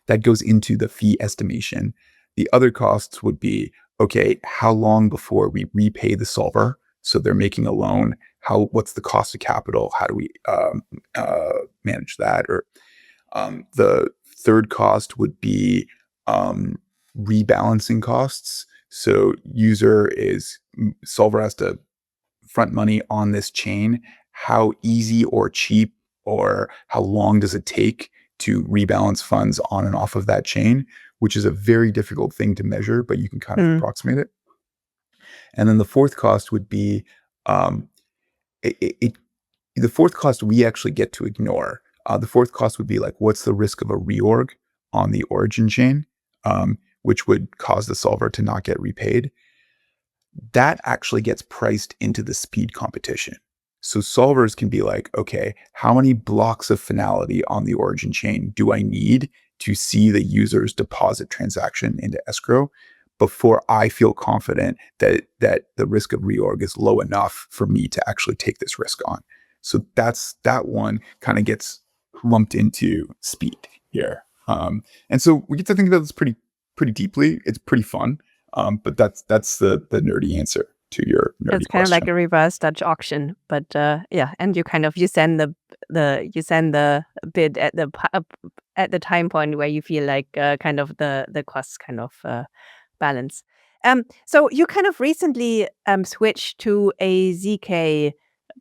That goes into the fee estimation. The other costs would be, okay, how long before we repay the solver? So they're making a loan. What's the cost of capital? How do we manage that? Or the third cost would be rebalancing costs. So solver has to front money on this chain. How easy or cheap or how long does it take to rebalance funds on and off of that chain, which is a very difficult thing to measure, but you can kind of approximate it. And then the fourth cost would be the fourth cost we actually get to ignore. The fourth cost would be like, what's the risk of a reorg on the origin chain, which would cause the solver to not get repaid? That actually gets priced into the speed competition. So solvers can be like, okay, how many blocks of finality on the origin chain do I need to see the user's deposit transaction into escrow before I feel confident that the risk of reorg is low enough for me to actually take this risk on? So that one kind of gets lumped into speed here. And so we get to think about this pretty deeply. It's pretty fun. But that's the nerdy answer to your nerdy It's kind of question. like a reverse Dutch auction, but yeah, and you send the bid at the time point where you feel like kind of the costs kind of balance. So you kind of recently switched to a ZK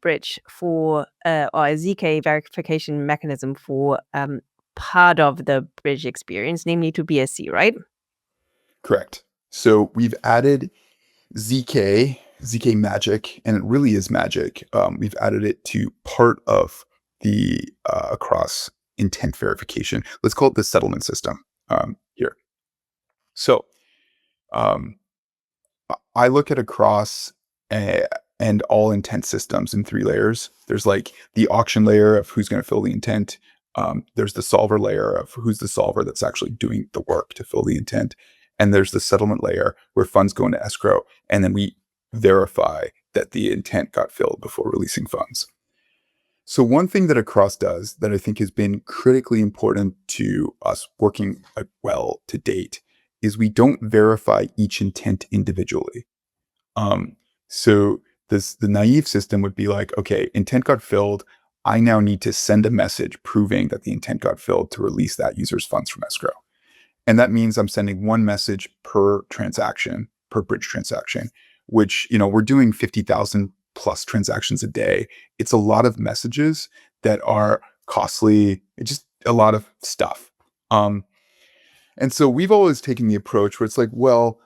bridge or a ZK verification mechanism for part of the bridge experience, namely to BSC, right? Correct. So we've added ZK magic, and it really is magic. We've added it to part of the across intent verification. Let's call it the settlement system here. So I look at across and all intent systems in 3 layers. There's like the auction layer of who's going to fill the intent. There's the solver layer of who's the solver that's actually doing the work to fill the intent. And there's the settlement layer where funds go into escrow. And then we verify that the intent got filled before releasing funds. So one thing that Across does that I think has been critically important to us working well to date is we don't verify each intent individually. So the naive system would be like, okay, intent got filled. I now need to send a message proving that the intent got filled to release that user's funds from escrow. And that means I'm sending one message per transaction, per bridge transaction, which, we're doing 50,000 plus transactions a day. It's a lot of messages that are costly. It's just a lot of stuff. And so we've always taken the approach where it's like, well,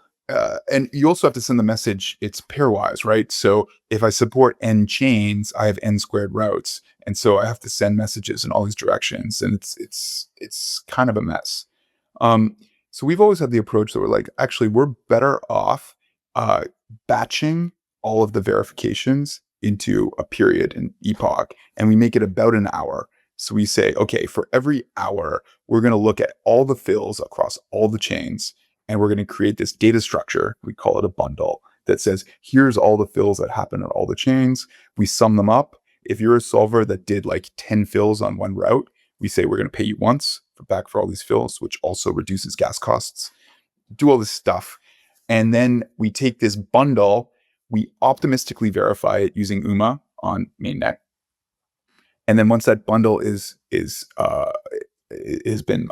and you also have to send the message, it's pairwise, right? So if I support n chains, I have n squared routes. And so I have to send messages in all these directions. And it's kind of a mess. So we've always had the approach that we're like, actually, we're better off batching all of the verifications into a period, an epoch, and we make it about an hour. So we say, okay, for every hour, we're going to look at all the fills across all the chains, and we're going to create this data structure. We call it a bundle that says, here's all the fills that happen on all the chains. We sum them up. If you're a solver that did like 10 fills on one route, we say we're going to pay you once back for all these fills, which also reduces gas costs. Do all this stuff. And then we take this bundle, we optimistically verify it using UMA on mainnet. And then once that bundle has been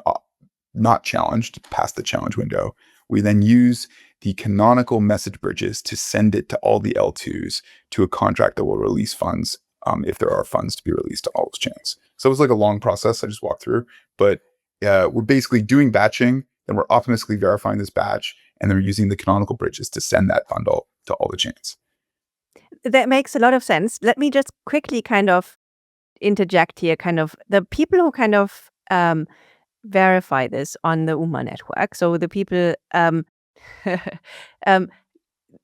not challenged, past the challenge window, we then use the canonical message bridges to send it to all the L2s to a contract that will release funds if there are funds to be released to all those chains. So it was like a long process I just walked through, but we're basically doing batching, then we're optimistically verifying this batch, and then we're using the canonical bridges to send that bundle to all the chains. That makes a lot of sense. Let me just quickly kind of interject here, kind of the people who kind of verify this on the UMA network. So the people,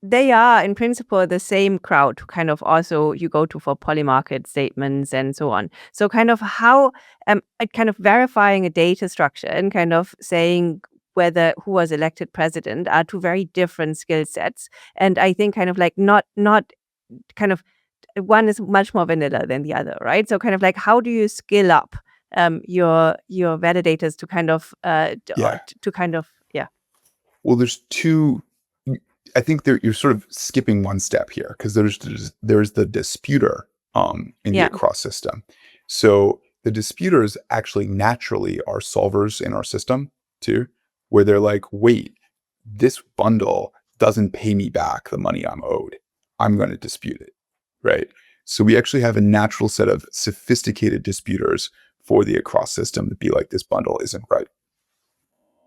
they are in principle the same crowd who kind of also you go to for polymarket statements and so on. So kind of how, kind of verifying a data structure and kind of saying whether who was elected president are two very different skill sets. And I think kind of like not kind of one is much more vanilla than the other, right? So kind of like how do you scale up your validators to kind of yeah. Well, there's two. I think you're sort of skipping one step here because there's the disputer in the across system. So the disputers actually naturally are solvers in our system too, where they're like, wait, this bundle doesn't pay me back the money I'm owed. I'm going to dispute it, right? So we actually have a natural set of sophisticated disputers for the across system to be like, this bundle isn't right.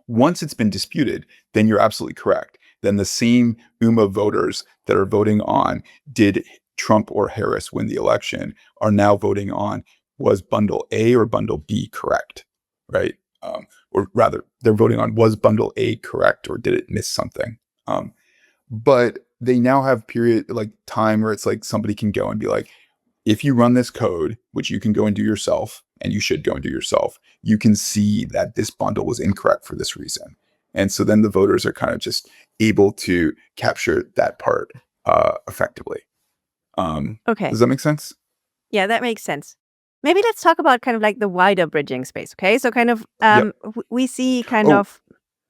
Once it's been disputed, then you're absolutely correct. Then the same UMA voters that are voting on did Trump or Harris win the election are now voting on was bundle A or bundle B correct, right? Or rather, they're voting on was bundle A correct or did it miss something? But they now have period like time where it's like somebody can go and be like, if you run this code, which you can go and do yourself, and you should go and do yourself, you can see that this bundle was incorrect for this reason. And so then the voters are kind of just able to capture that part effectively. Okay. Does that make sense? Yeah, that makes sense. Maybe let's talk about kind of like the wider bridging space. Okay, so kind of we see kind of.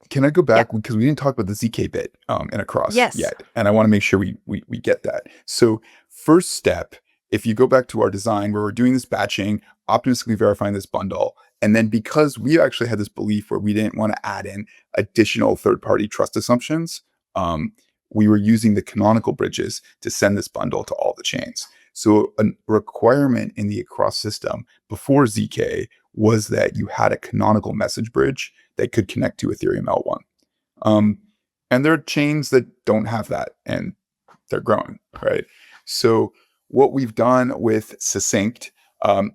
Can I go back because we didn't talk about the ZK bit in across yet, and I want to make sure we get that. So first step, if you go back to our design where we're doing this batching, optimistically verifying this bundle, and then because we actually had this belief where we didn't want to add in additional third-party trust assumptions, we were using the canonical bridges to send this bundle to all the chains. So a requirement in the across system before ZK was that you had a canonical message bridge that could connect to Ethereum L1. And there are chains that don't have that, and they're growing, right? So what we've done with Succinct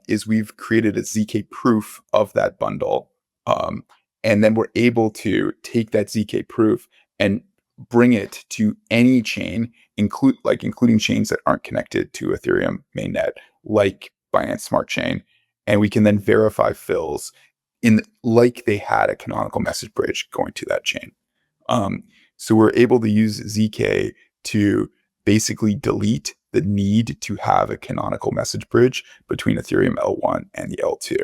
is we've created a ZK proof of that bundle. And then we're able to take that ZK proof and bring it to any chain, including chains that aren't connected to Ethereum mainnet, like Binance Smart Chain. And we can then verify fills like they had a canonical message bridge going to that chain. So we're able to use ZK to basically delete the need to have a canonical message bridge between Ethereum L1 and the L2.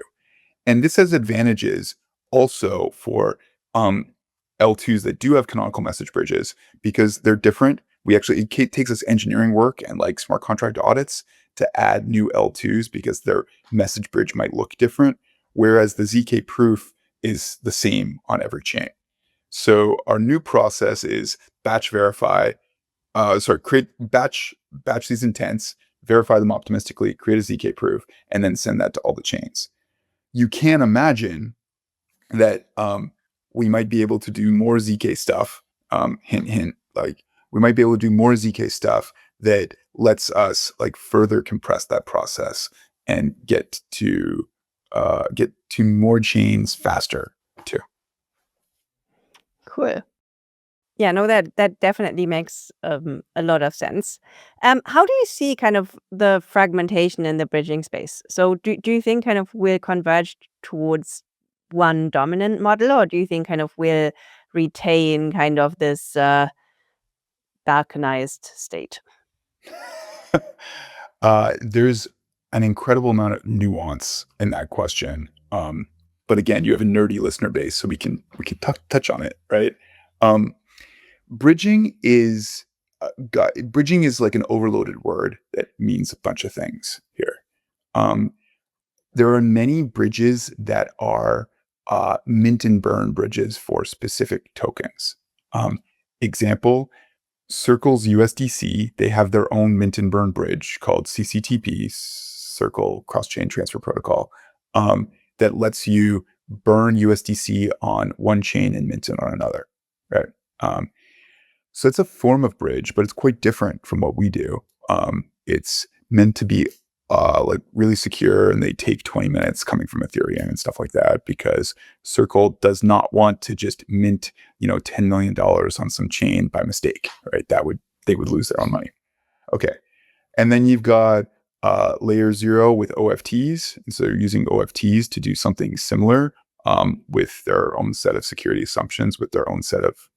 And this has advantages also for L2s that do have canonical message bridges because they're different. It takes us engineering work and like smart contract audits to add new L2s because their message bridge might look different, whereas the ZK proof is the same on every chain. So our new process is batch verify, batch these intents, verify them optimistically, create a ZK proof, and then send that to all the chains. You can imagine that we might be able to do more ZK stuff. Hint, hint. Like we might be able to do more ZK stuff that lets us like further compress that process and get to more chains faster too. Cool. Yeah, no, that definitely makes a lot of sense. How do you see kind of the fragmentation in the bridging space? So do you think kind of we'll converge towards one dominant model, or do you think kind of we'll retain kind of this balkanized state? There's an incredible amount of nuance in that question. But again, you have a nerdy listener base, so we can touch on it, right? Um, bridging is bridging is like an overloaded word that means a bunch of things here. Um, there are many bridges that are mint and burn bridges for specific tokens. Example, Circle's USDC, they have their own mint and burn bridge called CCTP, Circle Cross-Chain Transfer Protocol, that lets you burn USDC on one chain and mint it on another, right? So it's a form of bridge, but it's quite different from what we do. It's meant to be like really secure, and they take 20 minutes coming from Ethereum and stuff like that, because Circle does not want to just mint, $10 million on some chain by mistake, right? They would lose their own money. Okay. And then you've got layer 0 with OFTs. And so they're using OFTs to do something similar with their own set of security assumptions, with their own set of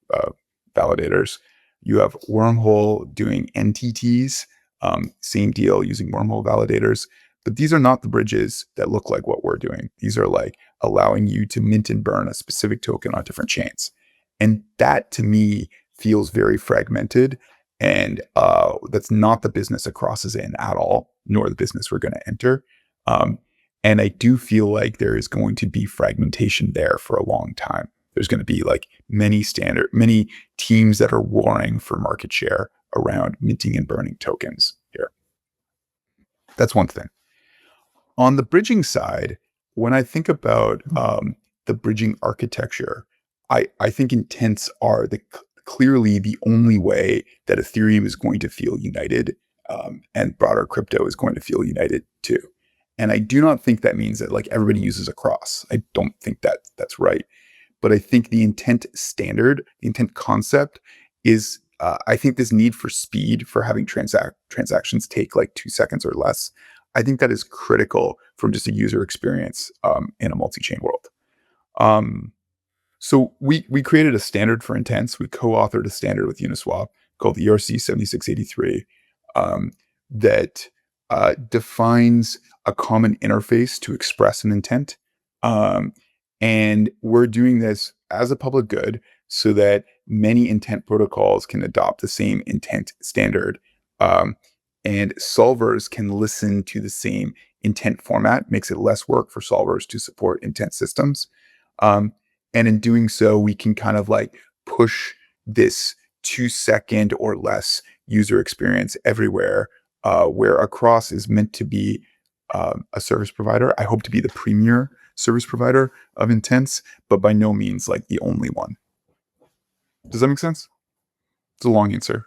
validators. You have Wormhole doing NTTs, same deal, using Wormhole validators. But these are not the bridges that look like what we're doing. These are like allowing you to mint and burn a specific token on different chains. And that, to me, feels very fragmented. And that's not the business Across is in at all, nor the business we're going to enter. And I do feel like there is going to be fragmentation there for a long time. There's going to be like many teams that are warring for market share around minting and burning tokens here. That's one thing. On the bridging side, when I think about the bridging architecture, I think intents are clearly the only way that Ethereum is going to feel united, and broader crypto is going to feel united too. And I do not think that means that like everybody uses a cross. I don't think that that's right. But I think the intent standard, the intent concept is, I think this need for speed for having transactions take like 2 seconds or less, I think that is critical from just a user experience in a multi-chain world. So we created a standard for intents. We co-authored a standard with Uniswap called ERC 7683 that defines a common interface to express an intent. And we're doing this as a public good so that many intent protocols can adopt the same intent standard. And solvers can listen to the same intent format, makes it less work for solvers to support intent systems. And in doing so, we can kind of like push this 2-second or less user experience everywhere, where Across is meant to be a service provider. I hope to be the premier service provider of intents, but by no means like the only one. Does that make sense? It's a long answer.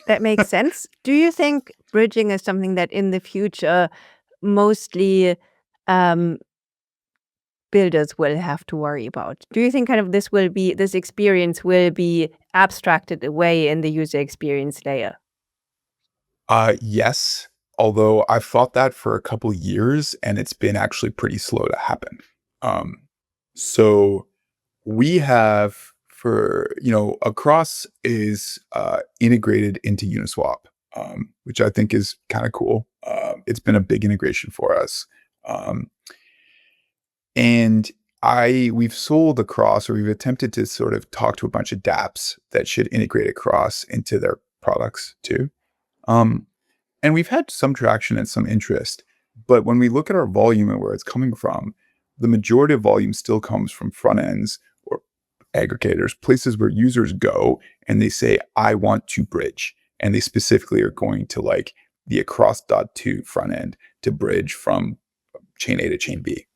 That makes sense. Do you think bridging is something that in the future mostly builders will have to worry about? Do you think kind of this experience will be abstracted away in the user experience layer? Yes, although I've thought that for a couple of years and it's been actually pretty slow to happen. So we have Across is integrated into Uniswap, which I think is kind of cool. It's been a big integration for us. And we've sold Across, or we've attempted to sort of talk to a bunch of dApps that should integrate Across into their products too. And we've had some traction and some interest, but when we look at our volume and where it's coming from, the majority of volume still comes from front ends or aggregators, places where users go and they say, I want to bridge. And they specifically are going to like the Across.2 front end to bridge from chain A to chain B.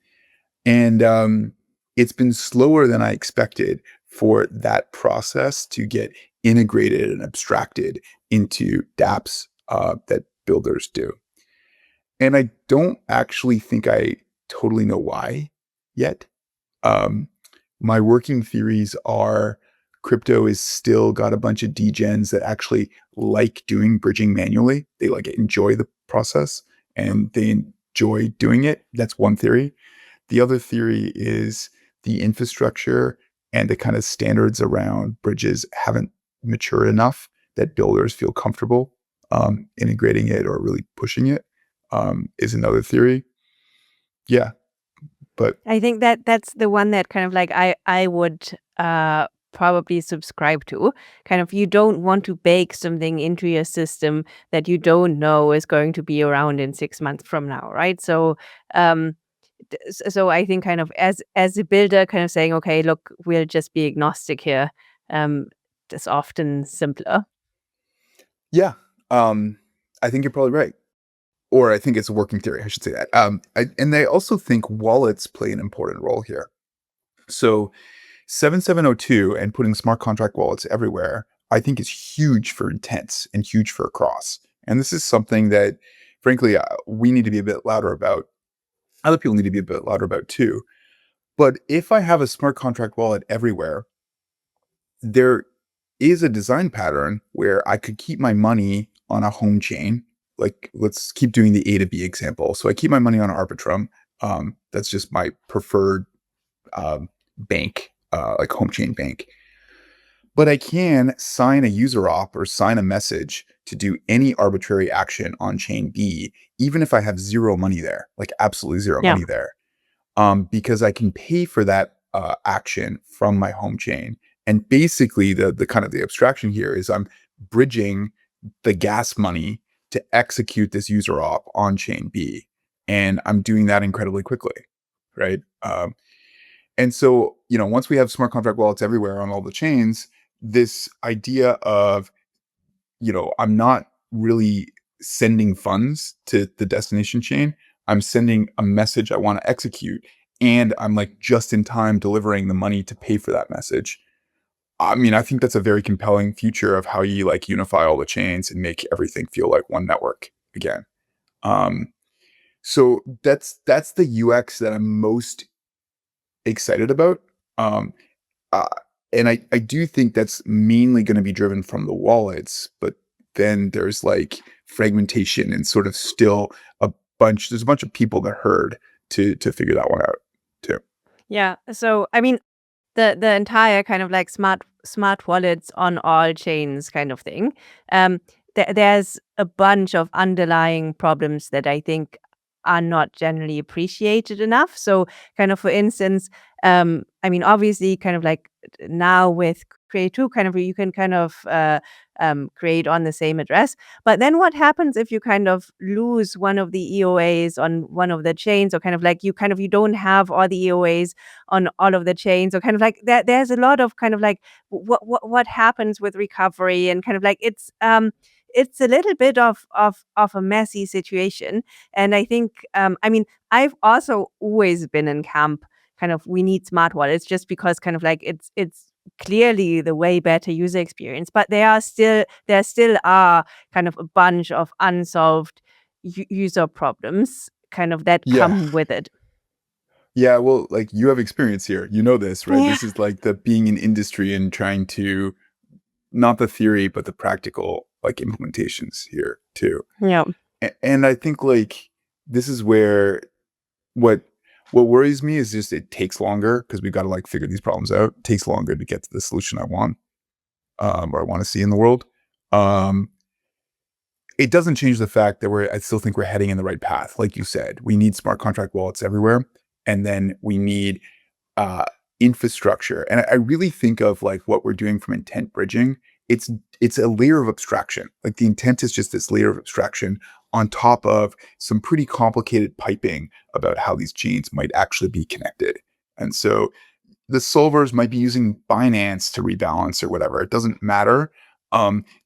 And it's been slower than I expected for that process to get integrated and abstracted into dApps that builders do. And I don't actually think I totally know why yet. My working theories are Crypto is still got a bunch of degens that actually like doing bridging manually. They like enjoy the process and they enjoy doing it. That's one theory. The other theory is the infrastructure and the kind of standards around bridges haven't matured enough that builders feel comfortable integrating it or really pushing it, is another theory. Yeah, but I think that's the one that kind of like I would probably subscribe to. Kind of, you don't want to bake something into your system that you don't know is going to be around in 6 months from now, right? So um so I think kind of as a builder, kind of saying, okay, look, we'll just be agnostic here, um is often simpler. yeah, I think you're probably right. Or I think it's a working theory, I should say that. And I also think wallets play an important role here. So 7702 and putting smart contract wallets everywhere, I think is huge for intents and huge for cross. And this is something that, frankly, we need to be a bit louder about. Other people need to be a bit louder about too. But if I have a smart contract wallet everywhere, there is a design pattern where I could keep my money on a home chain. Like, let's keep doing the A to B example. So I keep my money on Arbitrum. That's just my preferred bank, like home chain bank. But I can sign a user op or sign a message to do any arbitrary action on chain B, even if I have zero money there, like absolutely zero Yeah. money there, because I can pay for that action from my home chain. And basically, the kind of the abstraction here is I'm bridging the gas money to execute this user op on chain B, and I'm doing that incredibly quickly, right? And so, once we have smart contract wallets everywhere on all the chains, this idea of, I'm not really sending funds to the destination chain. I'm sending a message I want to execute, and I'm like just in time delivering the money to pay for that message. I mean, I think that's a very compelling future of how you like unify all the chains and make everything feel like one network again. Um, so that's the UX that I'm most excited about. Um, uh, and I do think that's mainly going to be driven from the wallets, but then there's like fragmentation and sort of still there's a bunch of people that herd to figure that one out too. Yeah. So I mean, the entire kind of like smart wallets on all chains kind of thing. There's a bunch of underlying problems that I think are not generally appreciated enough. So kind of, for instance, I mean, obviously, kind of like now with Create 2, kind of you can kind of create on the same address. But then what happens if you kind of lose one of the EOAs on one of the chains, or kind of like you don't have all the EOAs on all of the chains, or kind of like there's a lot of kind of like what happens with recovery, and kind of like it's a little bit of a messy situation. And I think I mean, I've also always been in camp kind of, we need smart wallets, just because kind of like it's clearly the way better user experience, but there still are kind of a bunch of unsolved user problems kind of that Yeah. come with it. Yeah, well, like you have experience here. You know this, right? Yeah. This is like the being in industry and trying to, not the theory, but the practical like implementations here too. Yeah. And I think like this is where what what worries me is just it takes longer because we've got to like figure these problems out. It takes longer to get to the solution I want, or I want to see in the world. Um, it doesn't change the fact that I still think we're heading in the right path. Like you said, we need smart contract wallets everywhere, and then we need uh, infrastructure. And I really think of like what we're doing from intent bridging. It's it's a layer of abstraction. Like the intent is just this layer of abstraction on top of some pretty complicated piping about how these chains might actually be connected. And so the solvers might be using Binance to rebalance or whatever. It doesn't matter.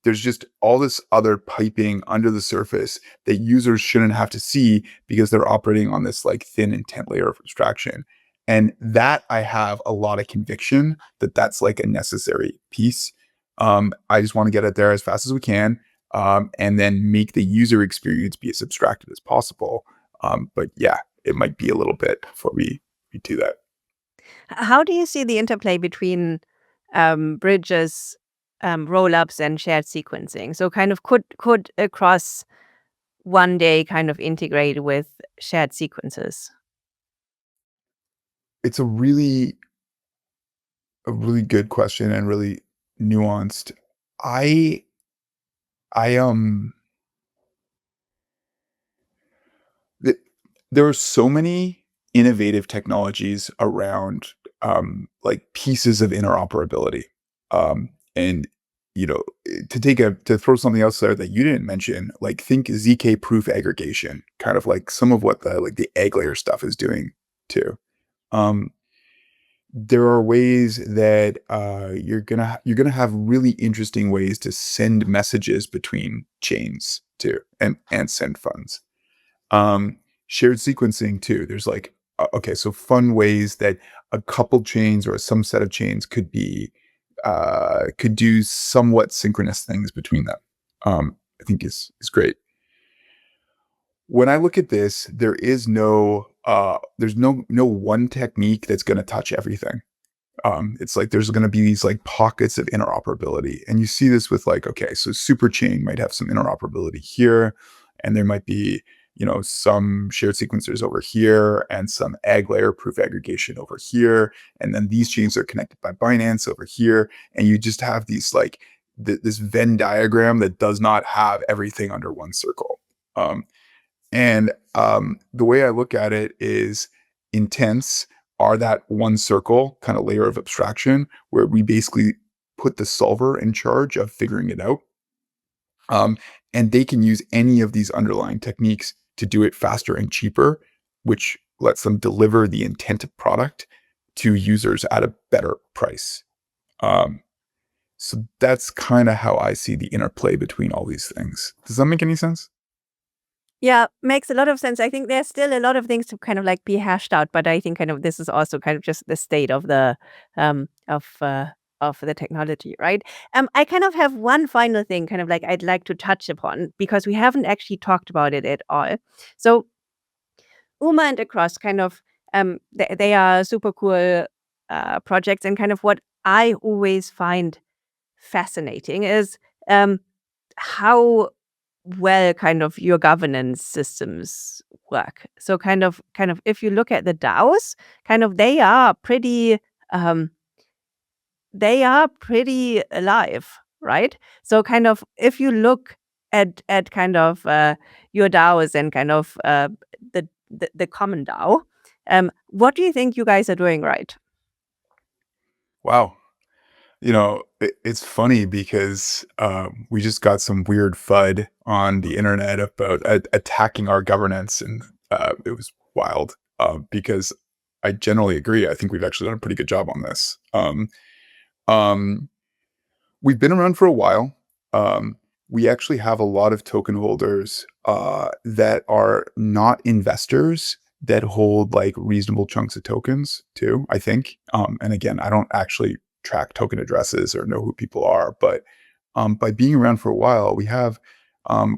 There's just all this other piping under the surface that users shouldn't have to see because they're operating on this like thin intent layer of abstraction. And that I have a lot of conviction that that's like a necessary piece. I just want to get it there as fast as we can, and then make the user experience be as abstracted as possible. But yeah, it might be a little bit before we do that. How do you see the interplay between bridges, rollups, and shared sequencing. So kind of could across one day kind of integrate with shared sequences. It's a really good question and really nuanced. I I th- there are so many innovative technologies around like pieces of interoperability. And to throw something else there that you didn't mention, like think ZK proof aggregation, kind of like some of what the egg layer stuff is doing too. Um, there are ways that you're gonna have really interesting ways to send messages between chains too, and send funds. Um, Shared sequencing too. There's like okay, so fun ways that a couple chains or some set of chains could do somewhat synchronous things between them. I think is great. When I look at this, there's no one technique that's going to touch everything. It's like there's going to be these like pockets of interoperability, and you see this with like, okay, so superchain might have some interoperability here, and there might be some shared sequencers over here and some egg layer proof aggregation over here, and then these chains are connected by Binance over here, and you just have these like this Venn diagram that does not have everything under one circle. And the way I look at it is intents are that one circle kind of layer of abstraction where we basically put the solver in charge of figuring it out. And they can use any of these underlying techniques to do it faster and cheaper, which lets them deliver the intent product to users at a better price. So that's kind of how I see the interplay between all these things. Does that make any sense? Yeah, makes a lot of sense. I think there's still a lot of things to kind of like be hashed out, but I think kind of this is also kind of just the state of the um of uh of the technology, right? I kind of have one final thing kind of like I'd like to touch upon because we haven't actually talked about it at all. So Uma and Across kind of they are super cool projects, and kind of what I always find fascinating is um how well kind of your governance systems work. So kind of if you look at the DAOs, kind of um they are pretty alive, right? So kind of if you look at kind of your DAOs and kind of the common DAO, what do you think you guys are doing right? Wow. It's funny because we just got some weird FUD on the internet about attacking our governance, and it was wild because I generally agree. I think we've actually done a pretty good job on this. Um, we've been around for a while. We actually have a lot of token holders that are not investors that hold like reasonable chunks of tokens too, I think. And again, I don't actually track token addresses or know who people are, but by being around for a while, we have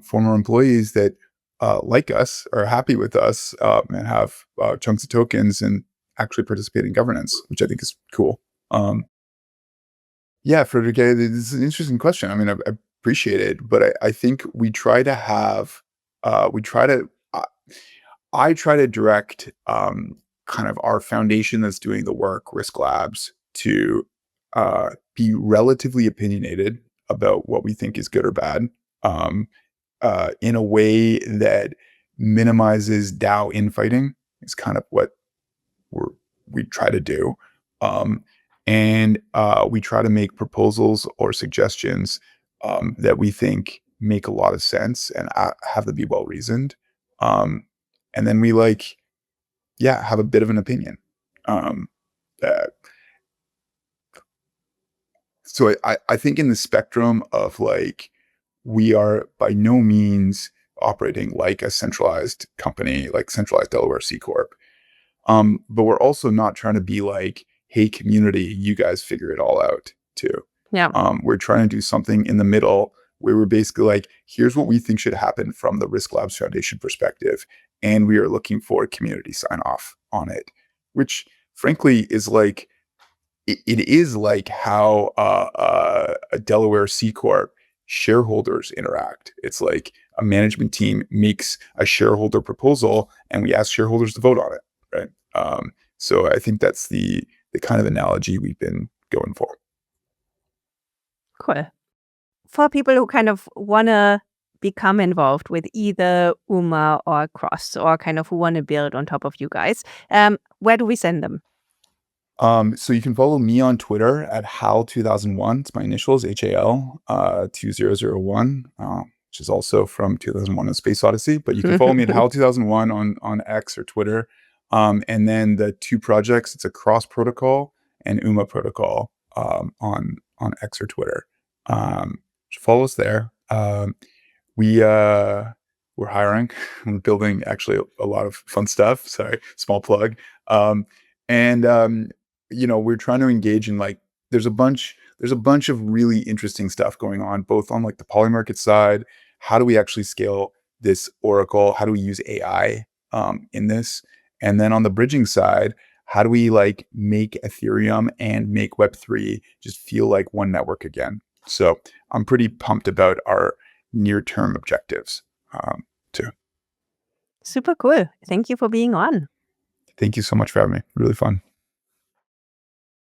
former employees that like us, are happy with us, and have chunks of tokens and actually participate in governance, which I think is cool. Yeah, Frederick, this is an interesting question. I mean, I appreciate it, but I think we try to have, we try to, I try to direct kind of our foundation that's doing the work, Risk Labs, to be relatively opinionated about what we think is good or bad, um, in a way that minimizes DAO infighting. Is kind of what we're, we try to do. Um, and we try to make proposals or suggestions that we think make a lot of sense and have to be well reasoned. Um, and then we have a bit of an opinion. Um, uh, so I think in the spectrum of like, we are by no means operating like a centralized company, like centralized Delaware C Corp. But we're also not trying to be like, hey, community, you guys figure it all out too. Yeah. We're trying to do something in the middle where we're basically like, here's what we think should happen from the Risk Labs Foundation perspective. And we are looking for community sign off on it, which frankly is like, it is like how a Delaware C corp shareholders interact. It's like a management team makes a shareholder proposal, and we ask shareholders to vote on it, right? So I think that's the kind of analogy we've been going for. Cool. For people who kind of want to become involved with either UMA or Cross, or kind of who want to build on top of you guys, where do we send them? So you can follow me on Twitter at Hal2001. It's my initials, HAL 2001, which is also from 2001: A Space Odyssey. But you can follow me at Hal2001 on X or Twitter. And then the two projects, it's a Cross protocol and UMA protocol on X or Twitter. Follow us there. We're hiring. We're building actually a lot of fun stuff. Sorry, small plug. We're trying to engage in like there's a bunch of really interesting stuff going on, both on like the polymarket side. How do we actually scale this Oracle? How do we use AI in this? And then on the bridging side, how do we like make Ethereum and make Web3 just feel like one network again? So I'm pretty pumped about our near-term objectives too. Super cool. Thank you for being on. Thank you so much for having me. Really fun.